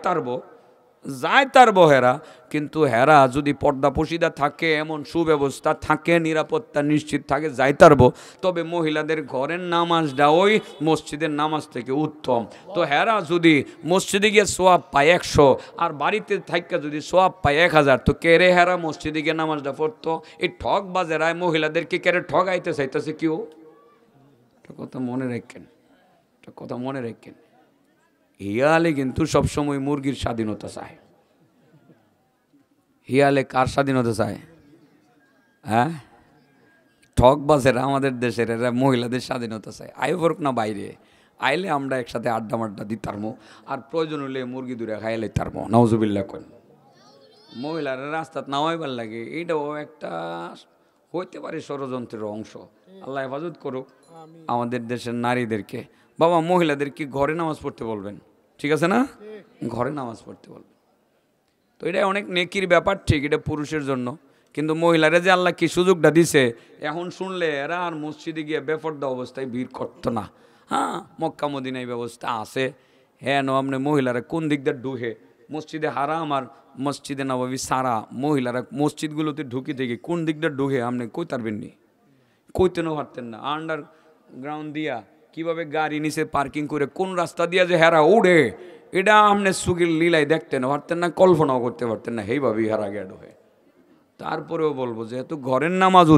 তারবো হেরা, কিন্তু হেরা যদি পর্দা পশিদা থাকে, এমন সুব্যবস্থা থাকে, নিরাপত্তা নিশ্চিত থাকে, যায় তারবো, তবে মহিলাদের ঘরের নামাজটা ওই মসজিদের নামাজ থেকে উত্তম। তো হেরা যদি মসজিদে গিয়ে সোয়াব পায় 100 আর বাড়িতে থাইকা যদি সোয়াব পায় 1000, তো কেরে হেরা মসজিদে গিয়ে নামাজটা পড়তো? এই ঠক বাজেরায় মহিলাদেরকে কেড়ে ঠগাইতে চাইতেছে কেউ? কথা মনে রাখেন, হিয়ালে কিন্তু সবসময় মুরগির স্বাধীনতা চায়। হিয়ালে কার স্বাধীনতা চায়? হ্যাঁ, ঠকবাজেরা আমাদের দেশের, এরা মহিলাদের স্বাধীনতা চায়। আইবর না বাইরে আইলে আমরা একসাথে আড্ডা মাড্ডা দিতারমো, আর প্রয়োজন হলে মুরগি দূরে খাইলে তারমো। নাউজুবিল্লাহ কোন মহিলারা রাস্তাত নামাইবার লাগে, এটাও একটা হইতে পারে ষড়যন্ত্রের অংশ। আল্লাহ হেফাজত করুক আমাদের দেশের নারীদেরকে। বাবা, মহিলাদেরকে ঘরে নামাজ পড়তে বলবেন, ঠিক আছে না? ঘরে নামাজ পড়তে বলবেন। তো এটা অনেক নেকির ব্যাপার, ঠিক, এটা পুরুষের জন্য। কিন্তু মহিলারা যে আল্লাহ কি সুযোগটা দিছে, এখন শুনলে এরা আর মসজিদে গিয়ে বেপর্দা অবস্থায় ভিড় করতো না। হ্যাঁ, মক্কা মদিনায় ব্যবস্থা আছে। হ্যাঁ, আপনি মহিলারা কোন দিক দিয়ে ঢুকে মসজিদে হারাম আর মসজিদে নববী সারা, মহিলারা মসজিদগুলোতে ঢুকে থেকে কোন দিকটা ঢুকে আপনি কই পারবেননি, কইতেনও পারতেন না। আন্ডারগ্রাউন্ড দিয়া কিভাবে গাড়ি নিচে পার্কিং করে কোন রাস্তা দিয়া যে হেরা উড়ে, এটা আপনি সুগির লীলায় দেখতেন পারতেন না, কল্পনাও করতে পারতেন না। এইভাবেই হেরা গেড হয়ে। তারপরেও বলবো, যেহেতু ঘরের নামাজ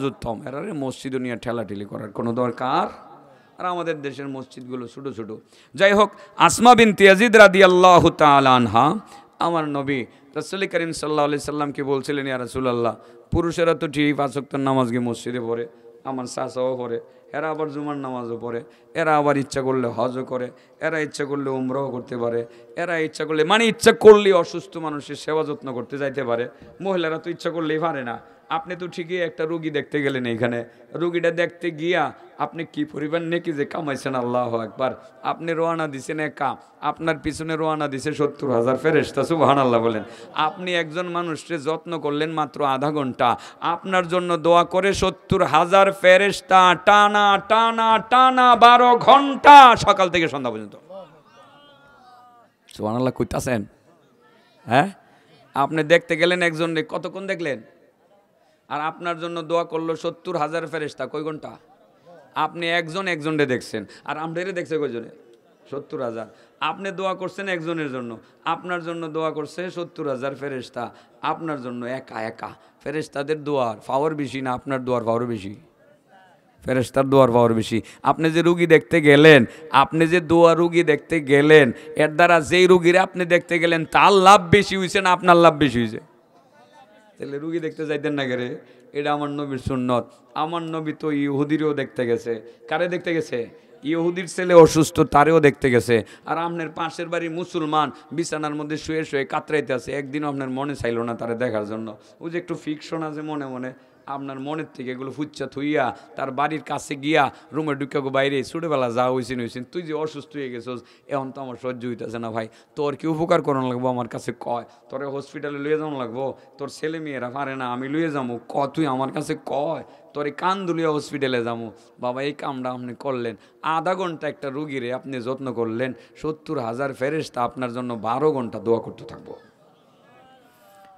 উত্তম, এরারে মসজিদও নিয়ে ঠেলাঠেলি করার কোনো দরকার। আর আমাদের দেশের মসজিদগুলো ছোটো ছোটো। যাই হোক, আসমা বিনতে ইয়াজিদ রাদিয়াল্লাহু তাআলা আনহা আমার নবী রাসূল করিম সাল্লাল্লাহু আলাইহি সাল্লামকে বলছিলেন, ইয়া রাসূলুল্লাহ, পুরুষেরা তো ঠিক 5 ওয়াক্তের নামাজ গিয়ে মসজিদে পড়ে, আমার চাচাও পড়ে, এরা আবার জুমার নামাজও পড়ে, এরা আবার ইচ্ছা করলে হজও করে, এরা ইচ্ছা করলে উমরাও করতে পারে, এরা ইচ্ছা করলে ইচ্ছা করলে অসুস্থ মানুষের সেবা যত্ন করতে যাইতে পারে। মহিলারা তো ইচ্ছা করলেই পারে না। আপনি তো ঠিকই একটা রুগী দেখতে গেলেন, এইখানে রুগীটা দেখতে গিয়া আপনি কি পরিমাণ নেকি যে কামাইছেন, আল্লাহু আকবার। আপনি রওনা দিছেন একা, আপনার পিছনে রওনা দিছে 70,000 ফেরেশতা, সুবহানাল্লাহ বলেন। আপনি একজন মানুষকে যত্ন করলেন মাত্র আধা ঘন্টা, আপনার জন্য দোয়া করে 70,000 ফেরেশতা টানা টানা টানা 12 ঘন্টা সকাল থেকে সন্ধ্যা পর্যন্ত। সুবহানাল্লাহ কইতাছেন? হ্যাঁ, আপনি দেখতে গেলেন একজন, কতক্ষণ দেখলেন? আর আপনার জন্য দোয়া করলো 70,000 ফেরেশতা, কয় ঘন্টা? আপনি একজনরে দেখছেন, আর আমরারে দেখছে কয়জনে? 70,000। আপনি দোয়া করছেন একজনের জন্য, আপনার জন্য দোয়া করছে 70,000 ফেরেশতা। আপনার জন্য একা একা। ফেরেশতাদের দোয়ার পাওয়ার বেশি না আপনার দোয়ার পাওয়ার বেশি? ফেরেশতার দোয়ার পাওয়ার বেশি। আপনি যে রুগী দেখতে গেলেন, আপনি যে দোয়া রুগী দেখতে গেলেন, এর দ্বারা যেই রুগীরে আপনি দেখতে গেলেন তার লাভ বেশি হয়েছে না আপনার লাভ বেশি হয়েছে? তাহলে রুগী দেখতে যাইতেন না গেলে? এটা আমার নবীর সুন্নত। আমার নবী তো ইহুদিরও দেখতে গেছে। কারে দেখতে গেছে? ইহুদির ছেলে অসুস্থ, তারেও দেখতে গেছে। আর আপনার পাশের বাড়ি মুসলমান বিছানার মধ্যে শুয়ে শুয়ে কাতরাইতে আছে, একদিনও আপনার মনে চাইল না তারে দেখার জন্য। ও যে একটু ফিকশন আছে মনে মনে, আপনার মনের থেকে এগুলো ফুচ্ছা থুইয়া তার বাড়ির কাছে গিয়া রুমে ঢুকে বাইরে ছোটোবেলা যা হয়েছেন হয়েছেন, তুই যে অসুস্থ হয়ে গেছিস এখন তো আমার সহ্য হইতেছে না ভাই, তোর কি উপকার করানো লাগবো আমার কাছে কয়, তোরে হসপিটালে লুয়ে যাওয়া লাগবো, তোর ছেলে মেয়েরা পারে না আমি লুয়ে যাবো, তুই আমার কাছে কয়, তোর এই কান দুলিয়া হসপিটালে যাবো। বাবা এই কামটা আপনি করলেন, আধা ঘন্টা একটা রুগীরে আপনি যত্ন করলেন, 70,000 ফেরেশতা আপনার জন্য 12 ঘন্টা দোয়া করতে থাকবো।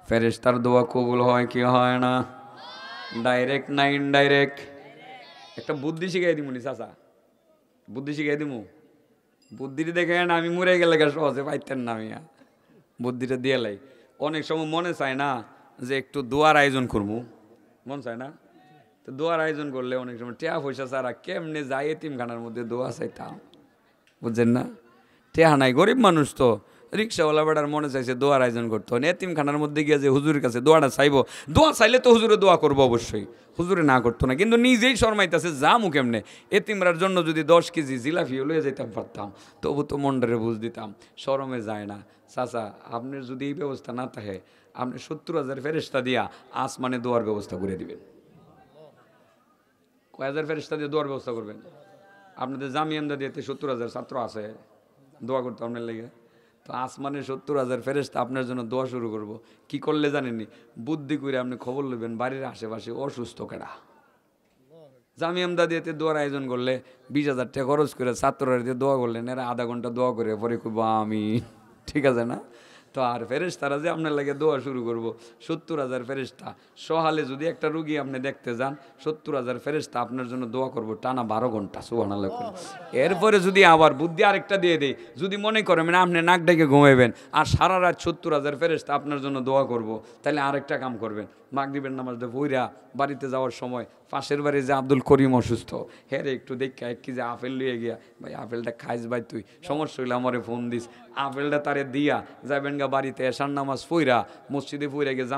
ফেরেশতার দোয়া কবুল হয় কি হয় না? ডাইরেক্ট না ইনডাইরেক্ট? একটা বুদ্ধি শিখাই দিমুনি চাচা, বুদ্ধি শিখাই দিমু। বুদ্ধিটা দেখেন আমি মরে গেলে সহজে পাইতেন না, আমি বুদ্ধিটা দিয়ে লাই। অনেক সময় মনে চায় না যে একটু দোয়ার আয়োজন করবো, মন চায় না? তো দোয়ার আয়োজন করলে অনেক সময় টেয়া পয়সা ছাড়া কেমনে যায় এতিমখানার মধ্যে দোয়া চাইতাম, বুঝছেন না? টেহা নাই, গরিব মানুষ তো, রিক্সাওয়ালা বেড়ার মনে চাইছে দোয়ার আয়োজন করতে হয়, এতিমখানার মধ্যে গিয়ে যে হুজুরের কাছে দোয়াটা চাইবো, দোয়া চাইলে তো হুজুরে দোয়া করবো অবশ্যই, হুজুরে না করতো না, কিন্তু নিজেই শরমাইতেছে যামু কেমনে। এতিমরার জন্য যদি 10 কেজি জিলাপিও লয়ে যেতাম পারতাম, তবু তো মন্ডারে বুঝ দিতাম, শরমে যায় না। চাচা আপনার যদি এই ব্যবস্থা না থাকে, আপনি 70,000 ফেরেশতা দিয়া আসমানে দোয়ার ব্যবস্থা করে দিবেন। কয় হাজার ফেরেশতা দিয়ে দোয়ার ব্যবস্থা করবেন? আপনাদের জামিয়ামদা দিয়েতে 70,000 ছাত্র আছে, দোয়া করতে আপনার লেগে। তো আসমানে 70,000 ফেরেশতা আপনার জন্য দোয়া শুরু করব। কি করলে জানেননি? বুদ্ধি করে আপনি খবর নেবেন বাড়ির আশেপাশে অসুস্থ কেডা। জামিয়ামদা দিয়েতে দোয়ার আয়োজন করলে 20,000 টাকা খরচ করে ছাত্ররা দিয়ে দোয়া করলেন, এরা আধা ঘন্টা দোয়া করে পরে খুব আমি, ঠিক আছে না? তো আর ফেরেশতারা যে আপনার লাগে দোয়া শুরু করব, 70,000 ফেরেশতা। সহালে যদি একটা রুগী আপনি দেখতে যান, 70,000 ফেরেশতা আপনার জন্য দোয়া করব টানা 12 ঘন্টা, সুবহানাল্লাহ। এরপরে যদি আবার বুদ্ধি আরেকটা দিয়ে দেয়, যদি মনে করেন মানে আপনি নাক ডেকে ঘুমাইবেন আর সারা রাত 70,000 ফেরেশতা আপনার জন্য দোয়া করব, তাহলে আরেকটা কাম করবেন, মাগরিবের নামাজ দিয়ে বইরা বাড়িতে যাওয়ার সময় পাশের বাড়ি যে আব্দুল করিম অসুস্থ, হ্যাঁ রে একটু দেখা এক কেজি আপেল লিয়ে গিয়া, ভাই আপেলটা খাইস ভাই, তুই সমস্যা হইলে আমারে ফোন দিস, আপেলটা তারে দিয়া যাবেন গা বাড়িতে, এশার নামাজ পইরা মসজিদে পইরা গিয়ে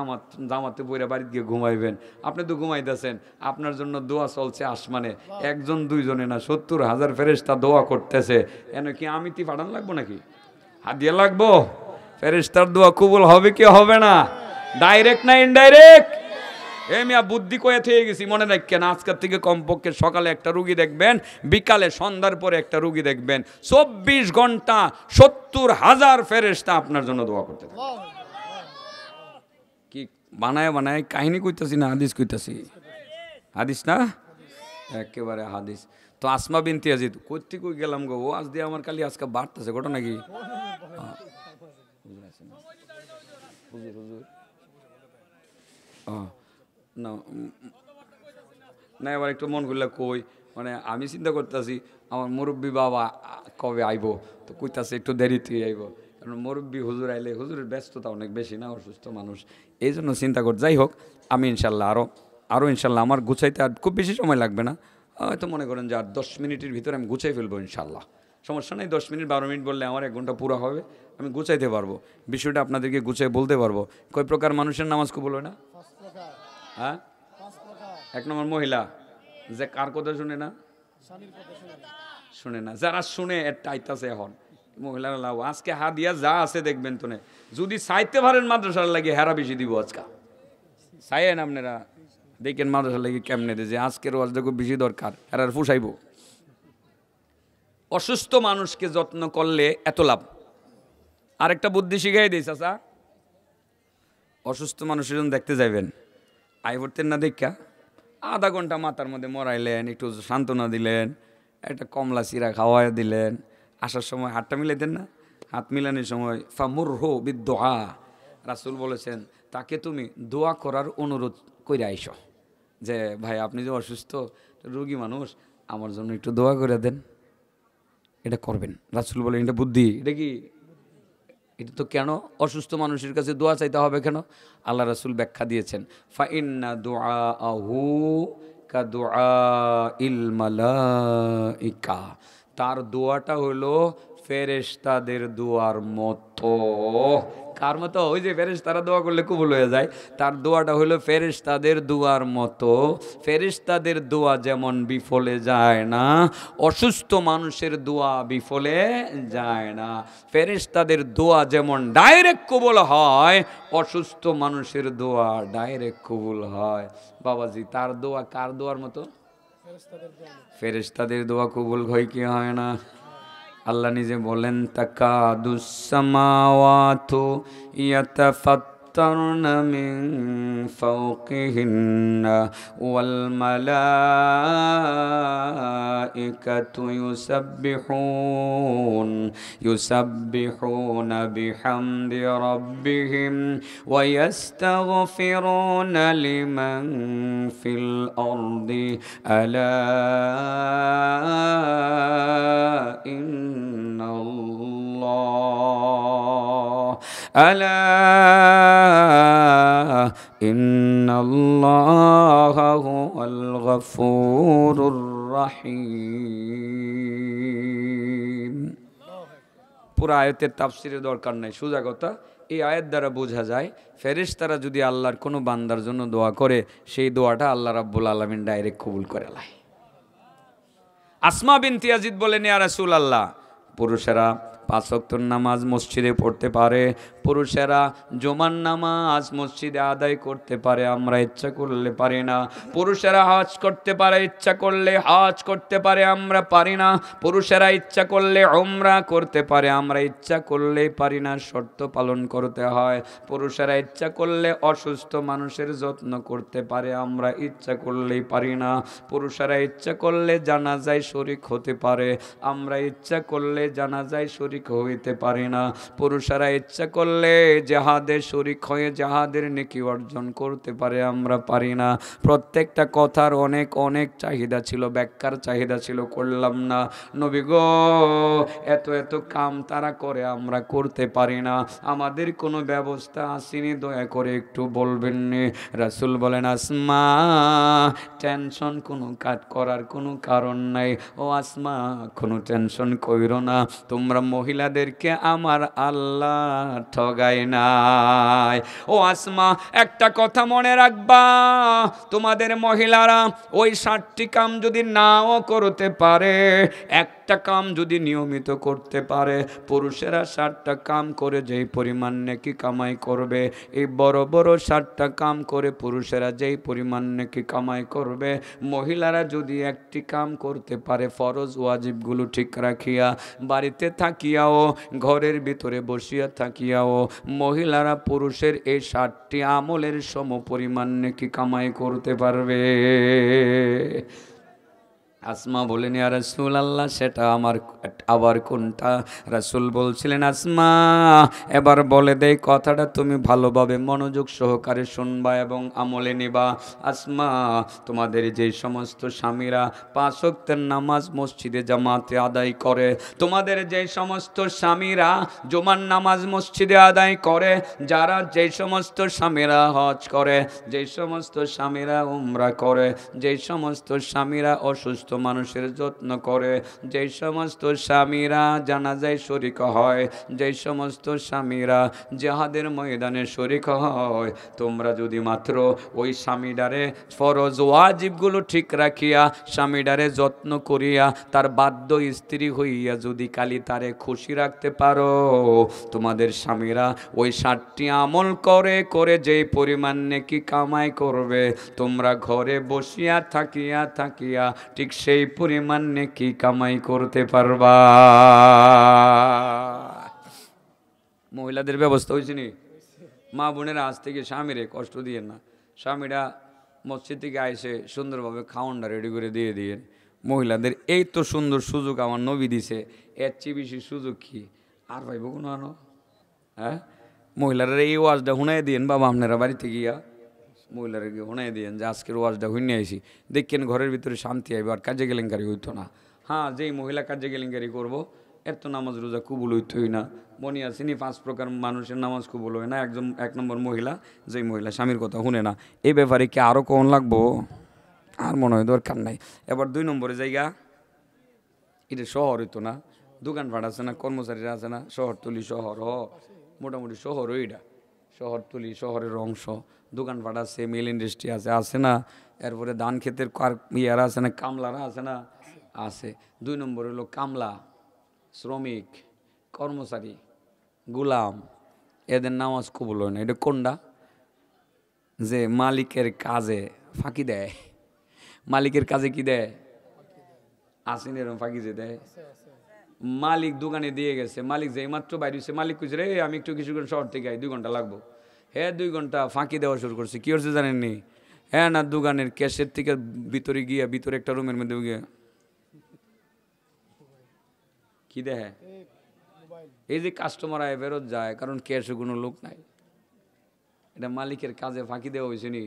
জামাতে পইরা বাড়িতে গিয়ে ঘুমাইবেন। আপনি তো ঘুমাইতেছেন, আপনার জন্য দোয়া চলছে আসমানে, একজন দুইজনে না 70,000 ফেরেশতা দোয়া করতেছে। এন কি আমি তি পাঠান লাগবো নাকি? হাদিয়া লাগবো? ফেরেশতার দোয়া কবুল হবে কি হবে না? ডাইরেক্ট না ইনডাইরেক্ট? মিয়া বুদ্ধি কয়ে থেকে গেছি, মনে রাখেন আজকের থেকে কমপক্ষে সকালে একটা রুগী দেখবেন, বিকালে সন্ধ্যার পরে একটা রুগী দেখবেন, 24 ঘন্টা 70,000 ফেরেশতা আপনার জন্য দোয়া করতে থাকে। কি বানায় বানায় কাহিনী কইতাছি না হাদিস কইতাছি? হাদিস না, একেবারে হাদিস। তো আসমা বিনতে ইয়াজিদ কইতে কই গেলাম গো, ও আজ দিয়ে আমার খালি আজকে বাড়তেছে ঘটনা কি? হুজুর হুজুর না না, এবার একটু মন করলে কই, মানে আমি চিন্তা করতেছি আমার মুরব্বী বাবা কবে আইব, তো কইতাছে একটু দেরিতে আইব, কারণ মুরব্বী হুজুর আইলে হুজুরের ব্যস্ততা অনেক বেশি না, অসুস্থ মানুষ, এই জন্য চিন্তা কর। যাই হোক, আমি ইনশাল্লাহ আরও ইনশাল্লাহ আমার গুছাইতে আর খুব বেশি সময় লাগবে না, হয়তো মনে করেন যে আর 10 মিনিটের ভিতরে আমি গুছাই ফেলবো ইনশাল্লাহ, সমস্যা নেই। 10 মিনিট 12 মিনিট বললে আমার 1 ঘন্টা পুরো হবে, আমি গুছাইতে পারবো, বিষয়টা আপনাদেরকে গুছাই বলতে পারবো। কয় প্রকার মানুষের নামাজ কবুল হয় না? হ্যাঁ, 1 নম্বর মহিলা যে কার কথা শুনে না, শুনে না, যারা শুনে একটা আইতাছে এখন মহিলারা লাভ, আজকে হাদিয়া যা আছে দেখবেন তো, যদি চাইতে পারেন মাদ্রাসার লাগে হেরা বেশি দিব আজকা, চাইয়েন আপনারা দেখেন মাদ্রাসার লাগে কেমনে যে আজকের ওয়াজ দেখো বেশি দরকার, হেরার ফুসাইব। অসুস্থ মানুষকে যত্ন করলে এত লাভ। আরেকটা বুদ্ধি শিখাই দিই চাচা, অসুস্থ মানুষের জন্য দেখতে যাইবেন, আই পড়তেন না দেখা আধা ঘন্টা মাথার মধ্যে মরাইলেন, একটু সান্ত্বনা দিলেন, একটা কমলা চিরা খাওয়াই দিলেন, আসার সময় হাতটা মিলাইতেন না, হাত মিলানোর সময় ফামুরহু বিদ্দুআ, রাসূল বলেছেন তাকে তুমি দোয়া করার অনুরোধ কইরা আইসো, যে ভাই আপনি যে অসুস্থ রোগী মানুষ, আমার জন্য একটু দোয়া করে দেন। এটা করবেন। রাসূল বলেন এটা বুদ্ধি। এটা কি? এটা তো কেন অসুস্থ মানুষের কাছে দোয়া চাইতে হবে কেন? আল্লাহ রাসূল ব্যাখ্যা দিয়েছেন, ফা ইন্না দুআআহু কাদুআইল মালাইকা, তার দোয়াটা হলো ফেরেশতাদের দোয়ার মতো। কার মতো? ওই যে ফেরেশতারা দোয়া করলে কবুল হয়ে যায়, তার দোয়াটা হলো ফেরেশতাদের দোয়ার মতো। ফেরেশতাদের দোয়া যেমন বিফলে যায় না, অসুস্থ মানুষের দোয়া বিফলে যায় না। ফেরেশতাদের দোয়া যেমন ডাইরেক্ট কবুল হয়, অসুস্থ মানুষের দোয়া ডাইরেক্ট কবুল হয়। বাবাজি, তার দোয়া কার দোয়ার মতো? ফেরেশতাদের দোয়া কবুল হয় কি হয় না? আল্লাহ নিজে বলেন, তাকাদুস সামাওয়াতু ইয়াতাফাত্তারনা মিন ফাওকিহিন্না ওয়াল মালাইকাতু ইউসাব্বিহুনা বিহামদি রাব্বিহিম ওয়া ইস্তাগফিরুনা লিমান ফিল আরদি আলা ألا إن الله هو الغفور الرحيم। পুরো আয়াতের তাফসিরের দরকার নাই, সোজা কথা। এই আয়াত দ্বারা বোঝা যায় ফেরেশতারা যদি আল্লাহর কোনো বান্দার জন্য দোয়া করে, সেই দোয়াটা আল্লাহ রাব্বুল আলামিন ডাইরেক্ট কবুল করে লাই। আসমা বিনতে ইয়াজিদ বলেন, ইয়া রাসূলুল্লাহ, পুরুষেরা 5 ওয়াক্তের নামাজ মসজিদে পড়তে পারে, পুরুষেরা জুমার নামাজ মসজিদে আদায় করতে পারে, আমরা ইচ্ছা করলে পারি না। পুরুষেরা হজ করতে পারে, ইচ্ছা করলে হজ করতে পারে, আমরা পারি না। পুরুষেরা ইচ্ছা করলে উমরা করতে পারে, আমরা ইচ্ছা করলেই পারি না, শর্ত পালন করতে হয়। পুরুষেরা ইচ্ছা করলে অসুস্থ মানুষের যত্ন করতে পারে, আমরা ইচ্ছা করলেই পারি না। পুরুষেরা ইচ্ছা করলে জানাজায় শরীক হতে পারে, আমরা ইচ্ছা করলে জানাজায় শরীক হইতে পারি না। পুরুষেরা ইচ্ছা করলে জিহাদে শরীক হয়ে জিহাদের নেকি অর্জন করতে পারে, আমরা পারি না। প্রত্যেকটা কথার অনেক অনেক চাহিদা ছিল, ব্যাখ্যার চাহিদা ছিল, করলাম না। নবী গো, এত এত কাম তারা করে, আমরা করতে পারি না, আমাদের কোনো ব্যবস্থা আসেনি, দয়া করে একটু বলবেন নি। রাসূল বলেন, আসমা, টেনশন কোনো কাজ করার কোনো কারণ নাই। ও আসমা, কোনো টেনশন কইরো না, তোমরা মহিলাদেরকে আমার আল্লাহ ঠগায় নাই। ও আসমা, একটা কথা মনে রাখবা, তোমাদের মহিলারা ওই 60টি কাম যদি নাও করতে পারে, একটা কাম যদি নিয়মিত করতে পারে, পুরুষেরা 60টা কাম করে যেই পরিমাণ নেকি কামাই করবে, এই বড় বড় 60টা কাম করে পুরুষেরা যেই পরিমাণ নেকি কামাই করবে, মহিলারা যদি একটি কাম করতে পারে, ফরজ ওয়াজিবগুলো ঠিক রাখিয়া, বাড়িতে থাকিয়াও, ঘরের ভিতরে বসিয়া থাকিয়াও, মহিলারা পুরুষের এই 60টি আমলের সম পরিমাণ নেকি কামাই করতে পারবে। আসমা বলেন, ইয়া রাসূলুল্লাহ, সেটা আমার আবার কোনটা? রাসূল বলছিলেন, আসমা, এবার বলে দেই কথাটা, তুমি ভালোভাবে মনোযোগ সহকারে শুনবা এবং আমলে নিবা। আসমা, তোমাদের যে সমস্ত স্বামীরা 5 ওয়াক্তের নামাজ মসজিদে জামাতে আদায় করে, তোমাদের যে সমস্ত স্বামীরা জুমার নামাজ মসজিদে আদায় করে, যারা যে সমস্ত স্বামীরা হজ করে, যে সমস্ত স্বামীরা উমরা করে, যে সমস্ত স্বামীরা অসুস্থ মানুষের যত্ন করে, যে সমস্ত স্বামীরা জানাজায় শরীক হয়, যে সমস্ত স্বামীরা জিহাদের ময়দানে শরীক হয়, তোমরা যদি মাত্র ওই স্বামীডারে ফরজ ওয়াজিবগুলো ঠিক রাখিয়া, স্বামীডারে যত্ন করিয়া, তার বাধ্য স্ত্রী হইয়া যদি কালি তারে খুশি রাখতে পারো, তোমাদের স্বামীরা ওই 60টি আমল করে করে যেই পরিমাণ নেকি কামাই করবে, তোমরা ঘরে বসিয়া থাকিয়া থাকিয়া ঠিক সেই পরিমাণ নেকি কামাই করতে পারবা। মহিলাদের ব্যবস্থা হয়েছে নি? মা বোনেরা আজ থেকে স্বামীরে কষ্ট দিয়ে না, স্বামীরা মসজিদ থেকে আইসে সুন্দরভাবে খাওয়ানটা রেডি করে দিয়ে দিয়ে। মহিলাদের এই তো সুন্দর সুযোগ আমার নবী দিছে, এর চেয়ে বেশি সুযোগ কি? আর ভাইব কোনো আনো হ্যাঁ মহিলারা এই ওয়াজটা শুনাই দিয়েন বাবা আপনারা বাড়িতে গিয়া মহিলারা গিয়ে শুনাই দিয়েন যে আজকের ওয়াজটা শুনে আইসি দেখেন ঘরের ভিতরে শান্তি আইব আর কাজে কেলেঙ্কারি হইতো না। হ্যাঁ যেই মহিলা কাজে কেলেঙ্কারি করবো এর তো নামাজ রোজা কবুল হইতোই না। মনে আসেনি 5 প্রকার মানুষের নামাজ কবুল হয় না। এক নম্বর মহিলা যেই মহিলা স্বামীর কথা শুনে না। এই ব্যাপারে কি আরও কোন লাগবো? আর মনে হয় দরকার নাই। এবার 2 নম্বরে জায়গা এটা শহর হইতো না, দোকানপাট আছে না, কর্মচারীরা আছে না, শহরতলি শহর মোটামুটি শহর ওইটা শহরতলি শহরের অংশ, দোকানপাট আছে, মিল ইন্ডাস্ট্রি আছে আছে না, এরপরে ধান ক্ষেতের ইয়ারা আছে না, কামলারা আছে না, আছে। 2 নম্বর হলো কামলা, শ্রমিক, কর্মচারী, গুলাম, এদের নামাজ কবুল হয় না। এটা কোনটা? যে মালিকের কাজে ফাঁকি দেয়। মালিকের কাজে কি দেয়? আসেন এরকম ফাঁকি যে দেয়। মালিক দোকানে দিয়ে গেছে, মালিক যে মাত্র বাইরে হচ্ছে, মালিক কইছে রে আমি একটু কিছুক্ষণ শহর থেকে আই, 2 ঘন্টা লাগবো। হ্যাঁ 2 ঘন্টা ফাঁকি দেওয়া শুরু করছে। কি হচ্ছে জানেননি? হ্যাঁ না দোকানের ক্যাশের থেকে ভিতরে গিয়া ভিতরে একটা রুমের মধ্যে গিয়ে কি দেখে, এই যে কাস্টমার আয় ফেরত যায় কারণ ক্যাশে কোনো লোক নাই। এটা মালিকের কাজে ফাঁকি দেওয়া হয়েছে নি?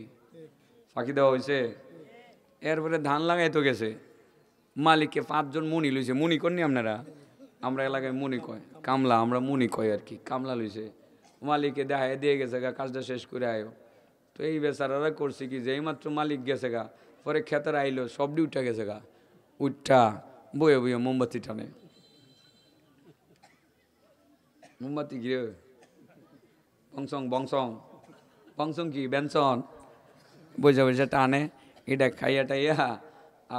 ফাঁকি দেওয়া হয়েছে। এরপরে ধান লাগাইতো গেছে, মালিককে 5 জন মুনি লইছে। মুনি করেনি আপনারা? আমরা এলাকায় মুনি কয়, কামলা আমরা মুনি কয় আর কি। কামলা লইছে, মালিককে দেখায় দিয়ে গেছে গা, কাজটা শেষ করে আয়ো। তো এই বেচারারা করছে কি যে এইমাত্র মালিক গেছে গা, পরে খেতার আইলো, সব উঠা গেছে গা, উঠা বয়ে বইয়ে মোমবাতি টানে। মোমবাতি গিয়ে বংশং বংশং বংশং কি বেনসন বসে বসে টানে। এটা খাইয়া টাইয়া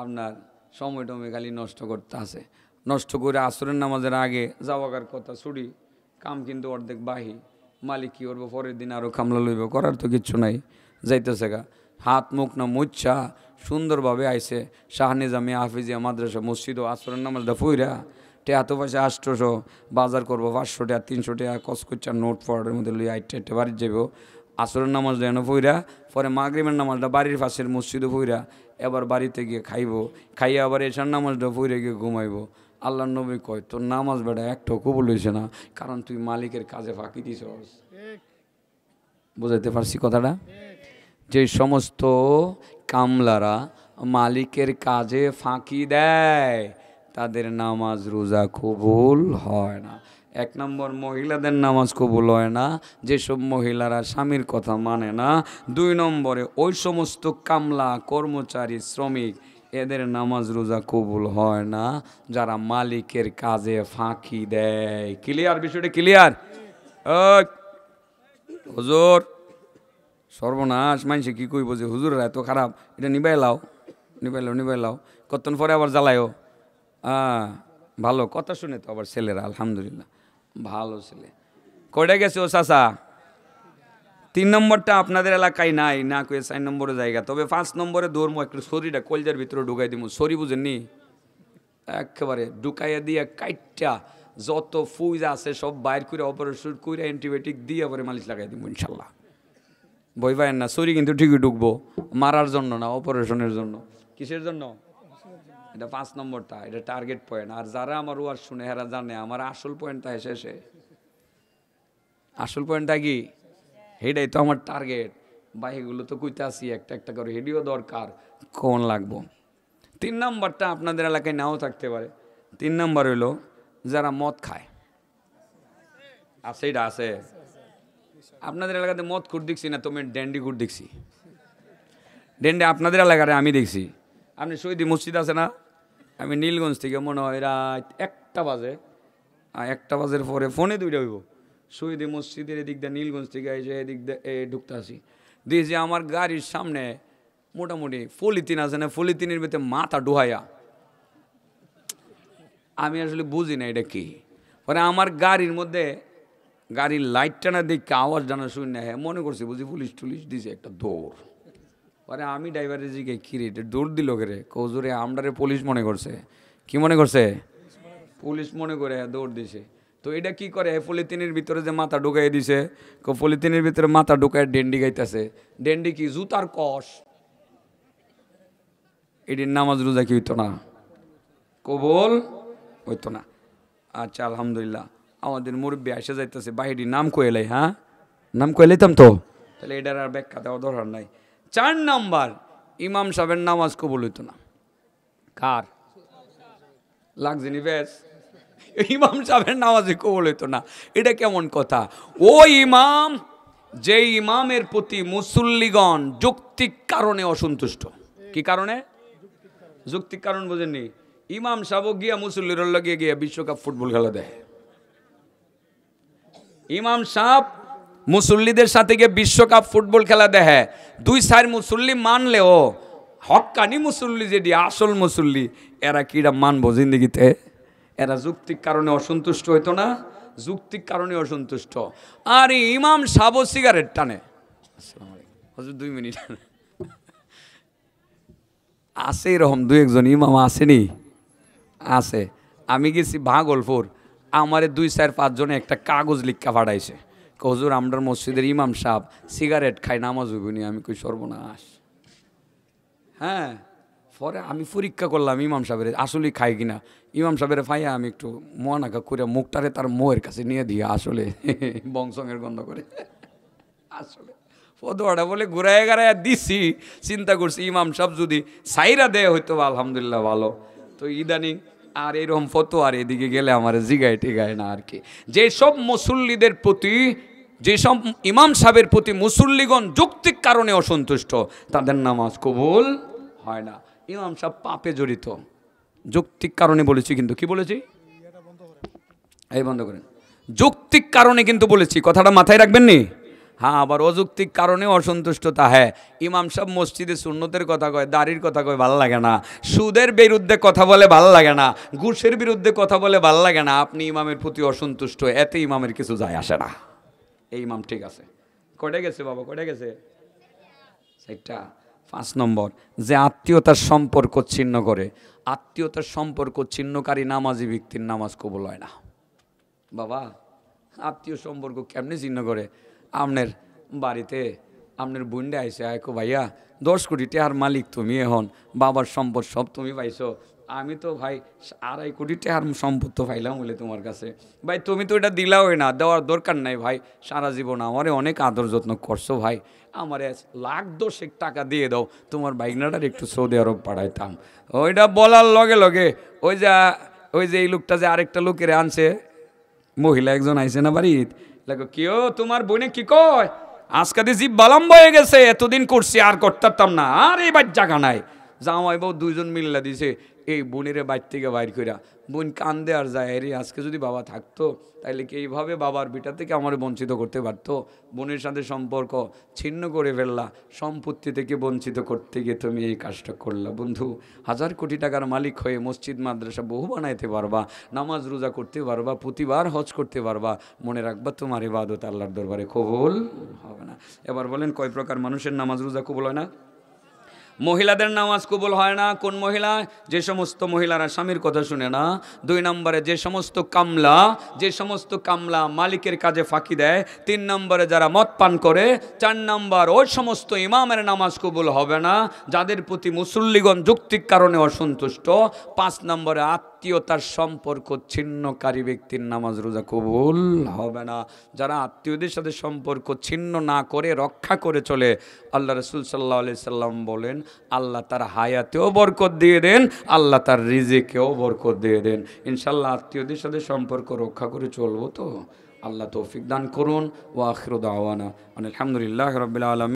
আপনার সময় টমে খালি নষ্ট করতে আসে। নষ্ট করে আসরের নামাজের আগে যাওয়ার কথা ছুটি, কাম কিন্তু অর্ধেক বাহি। মালিক কী করবো, পরের দিন আরও কামলা লইব, করার তো কিচ্ছু নাই, যাইতেছে গা। হাত মুখ না মুচ্ছা সুন্দরভাবে আইসে শাহ নিজামি হাফিজিয়া মাদ্রাসা মসজিদ ও আসরের নামাজটা ফুইরা টেহাতো পয়সা 800 বাজার করবো, 500 টাকা 300 টাকা কসকচ্চা নোট ফোর্ডের মধ্যে লই আইটে বাড়ি যাব। আসরের নামাজ দেন ফুইরা, পরে মাগরিবের নামাজটা বাড়ির পাশের মসজিদে ফুইরা এবার বাড়িতে গিয়ে খাইব, খাইয়া আবার এসার নামাজটা ফুইরে গিয়ে ঘুমাইব। আল্লাহ নবী কয় তোর নামাজ বেটা একটাও কবুল হইছে না, কারণ তুই মালিকের কাজে ফাঁকি দিছস। বুঝাইতে পারছি কথাটা? যে সমস্ত কামলারা মালিকের কাজে ফাঁকি দেয় তাদের নামাজ রোজা কবুল হয় না। 1 নম্বর মহিলাদের নামাজ কবুল হয় না, যেসব মহিলারা স্বামীর কথা মানে না। 2 নম্বরে ওই সমস্ত কামলা, কর্মচারী, শ্রমিক, এদের নামাজ রোজা কবুল হয় না যারা মালিকের কাজে ফাঁকি দেয়। ক্লিয়ার? বিষয়টা ক্লিয়ার? হুজুর সর্বনাশ, মানুষে কি কইব যে হুজুরের এত খারাপ, এটা নিবাই লাও কতক্ষণ পরে আবার জ্বালায়ও। ভালো কথা শুনে তো আবার ছেলেরা আলহামদুলিল্লাহ ভালো ছেলে। কয়টা গেছে ও চাচা? 3 নম্বরটা আপনাদের এলাকায় নাই না, কয়ে 4 নম্বরে জায়গা। তবে 5 নম্বরে দৌড়মো একটু শরীরটা কলজার ভিতরে ঢুকাই দিব। সরি বুঝেননি? একেবারে ঢুকাইয়া দিয়ে কাইটটা যত ফুজ আছে সব বাইর করে অপারেশন করে অ্যান্টিবায়োটিক দিয়ে পরে মালিশ লাগাই দিব ইনশাল্লাহ। ভয় পায়েন না, সরি কিন্তু ঠিকই ঢুকবো, মারার জন্য না, অপারেশনের জন্য। কিসের জন্য? এটা 5 নম্বরটা, এটা টার্গেট পয়েন্ট। আর যারা আমার ওয়াজ শুনে হেরা জানে আমার আসল পয়েন্টটা শেষে। আসল পয়েন্টটা কি? হেডাই তো আমার টার্গেট। বাহিগুলো তো কইতে আসি একটা একটা করে, হেডিও দরকার, কোন লাগবো। 3 নম্বরটা আপনাদের এলাকায় নাও থাকতে পারে। 3 নম্বর হইলো যারা মদ খায়। আছে, এটা আছে আপনাদের এলাকাতে? মদ খুঁট দেখছি না, তুমি ড্যান্ডি খুঁট দেখছি। ড্যান্ডি আপনাদের এলাকায় আমি দেখছি। আপনি শহীদি মসজিদ আছে না, আমি নীলগঞ্জ থেকে মনে হয় রাত 1টা বাজে, 1টা বাজের পরে ফোনে 2টা হইব, শহীদি মসজিদের এদিক দিয়ে নীলগঞ্জ থেকে এসে এদিক দিয়ে ঢুকতে আসি, দিয়েছি আমার গাড়ির সামনে মোটামুটি পলিথিন আছে না, পলিথিনের ভিতরে মাথা ডুহাইয়া। আমি আসলে বুঝি না এটা কি। পরে আমার গাড়ির মধ্যে গাড়ির লাইটটা না দেখে আওয়াজ জানা শুনে না, হ্যাঁ মনে করছি বুঝি পুলিশ টুলিশ দিছে একটা দৌড়। পরে আমি ড্রাইভারের জিগে কিরে এটা দৌড় দিল রে, কৌজুরে আমরারে পুলিশ মনে করছে। কি মনে করছে? পুলিশ মনে করে দৌড় দিছে। তো এটা কি করে, পলিথিনের ভিতরে যে মাথা ঢুকাই দিছে, পলিথিনের ভিতরে মাথা ঢুকায় ডেন্ডি গাইতেছে। ডেন্ডি কি? জুতার কষ। এটির নামাজ রোজা কি হইতো না, কবুল হইতো না। আচ্ছা আলহামদুলিল্লাহ, আমাদের মুরব্বী এসে যাইতেছে বাহিরি নাম কইলাই, হ্যাঁ নাম কইলাইতাম তো, তাহলে এটার আর ব্যাখ্যা দেওয়া দরকার নাই। 4 নাম্বার, ইমাম সাহেবের নামাজ কবুল হইতো না। কার লাগছেনি ব্যাস? ইমাম সাহেবের নামাজে কবুল হইতো না, এটা কেমন কথা? ও ইমাম, যে ইমামের প্রতি মুসল্লিগণ যৌক্তিক কারণে অসন্তুষ্ট। কি কারণে? যৌক্তিক কারণ বোঝেননি? ইমাম সাহেব গিয়া মুসল্লির লগে গিয়া বিশ্বকাপ ফুটবল খেলা দেয়। ইমাম সাহেব মুসল্লিদের সাথে গিয়ে বিশ্বকাপ ফুটবল খেলা দেখে, 2-4 মুসল্লি মানলেও হক্কানি মুসল্লি যেটি আসল মুসল্লি, এরা কিরা মানবো জিন্দিগিতে? এরা যৌক্তিক কারণে অসন্তুষ্ট হইতো না? যৌক্তিক কারণে অসন্তুষ্ট। আর ইমাম সাহেব সিগারেট টানে। হুজুর 2 মিনিট আছে, এরকম 2-1 ইমাম আসেনি? আছে। আমি গেছি ভাগলপুর, আমারে 2-4-5 জনে একটা কাগজ লিখা পাঠাইছে, হুজুর আমরার মসজিদের ইমাম সাহেব সিগারেট খাই, নামাজ হইবনি। আমি কই সর্বনাশ। হ্যাঁ, পরে আমি পরীক্ষা করলাম ইমাম সাহেবের আসলে খাই কিনা। ইমাম সাহেবের ফাইয়া আমি একটু মোয়ানাকা করে মুখটারে তার মোয়ের কাছে নিয়ে দিয়ে আসলে বংশঙের গন্ধ করে আসলে ফদোয়াটা বলে ঘুরায় গাড়ায় দিছি। চিন্তা করছি ইমাম সাহেব যদি সাইরা দেয় হয়তো আলহামদুলিল্লাহ ভালো। তো ইদানিং আর এরকম ফতো আর এদিকে গেলে আমার জিগায় টিগায় না আর কি। যেসব মুসল্লিদের প্রতি, যেসব ইমাম সাহেবের প্রতি মুসল্লিগণ যৌক্তিক কারণে অসন্তুষ্ট, তাদের নামাজ কবুল হয় না। ইমাম সাহেব পাপে জড়িত, যৌক্তিক কারণে বলেছি, কিন্তু কি বলেছি? এই বন্ধ করেন, যৌক্তিক কারণে কিন্তু বলেছি, কথাটা মাথায় রাখবেন নি? হ্যাঁ, আবার অযৌক্তিক কারণে অসন্তুষ্টতা। হ্যাঁ, ইমাম সাহেব মসজিদে সুন্নতের কথা কয়, দাড়ির কথা কয়, ভালো লাগে না। সুদের বিরুদ্ধে কথা বলে, ভালো লাগে না। ঘুষের বিরুদ্ধে কথা বলে, ভালো লাগে না। আপনি ইমামের প্রতি অসন্তুষ্ট, এতে ইমামের কিছু যায় আসে না। এই ইমাম ঠিক আছে। কয়টা গেছে বাবা, কয়টা গেছে? 4টা। 5 নম্বর, যে আত্মীয়তার সম্পর্ক ছিন্ন করে, আত্মীয়তার সম্পর্ক ছিন্নকারী নামাজি ব্যক্তির নামাজ কবুল হয় না। বাবা, আত্মীয় সম্পর্ক কেমনে ছিন্ন করে? আপনার বাড়িতে আপনার বুন্ডে আইসে, আয়কো ভাইয়া 10 কোটি টাকার মালিক তুমি, এখন বাবার সম্পদ সব তুমি পাইছো, আমি তো ভাই 2.5 কোটি টাকার সম্পদ তো পাইলাম বলে তোমার কাছে। ভাই তুমি তো এটা দিলাওই না, দেওয়ার দরকার নাই ভাই, সারা জীবন আমারে অনেক আদর যত্ন করছো ভাই, আমারে 1,10,000 টাকা দিয়ে দাও, তোমার বাইকনাটার একটু সৌদি আরব পাঠাইতাম। ওইটা বলার লগে লগে ওই যে এই লোকটা যে আরেকটা লোকের আনছে, মহিলা একজন আইসে না বাড়িত, লাগো কেউ তোমার বোনে কি কয়, আজকে দিয়ে জিভ বালাম্ব হয়ে গেছে, এতদিন করছি আর করতাম না, আর এবার জায়গা নাই। জামাই বউ 2 জন মিল্লা দিছে এই বোনের বাইর থেকে বাইর কইরা। বোন কান্দে আর যায়, রে আজকে যদি বাবা থাকতো তাইলে কি এইভাবে বাবার বিটা থেকে আমার বঞ্চিত করতে পারতো? বোনের সাথে সম্পর্ক ছিন্ন করে ফেললা, সম্পত্তি থেকে বঞ্চিত করতে গিয়ে তুমি এই কাজটা করলা। বন্ধু, 1000 কোটি টাকার মালিক হয়ে মসজিদ মাদ্রাসা বহু বানাইতে পারবা, নামাজ রোজা করতে পারবা, প্রতিবার হজ করতে পারবা, মনে রাখবা তোমার ইবাদত আল্লাহর দরবারে কবুল হবে না। এবার বলেন, কয় প্রকার মানুষের নামাজ রোজা কবুল হয় না? মহিলাদের নামাজ কবুল হয় না। কোন মহিলা? যে সমস্ত মহিলারা স্বামীর কথা শুনে না। 2 নম্বরে যে সমস্ত কামলা মালিকের কাজে ফাঁকি দেয়। 3 নম্বরে যারা মদ পান করে। 4 নম্বর, ওই সমস্ত ইমামের নামাজ কবুল হবে না যাদের প্রতি মুসল্লিগণ যৌক্তিক কারণে অসন্তুষ্ট। 5 নম্বরে আত্মীয়তার সম্পর্ক ছিন্নকারী ব্যক্তির নামাজ রোজা কবুল হবে না। যারা আত্মীয়দের সাথে সম্পর্ক ছিন্ন না করে রক্ষা করে চলে, আল্লাহ রাসূল সাল্লাল্লাহু আলাইহি সাল্লাম বলেন, আল্লাহ তার হায়াতেও বরকত দিয়ে দেন, আল্লাহ তার রিজিকেও বরকত দিয়ে দেন। ইনশাআল্লাহ আত্মীয়দের সাথে সম্পর্ক রক্ষা করে চলবো তো? আল্লাহ তৌফিক দান করুন। ওয়া আখিরু দাওয়ানা আলহামদুলিল্লাহি রাব্বিল আলামিন।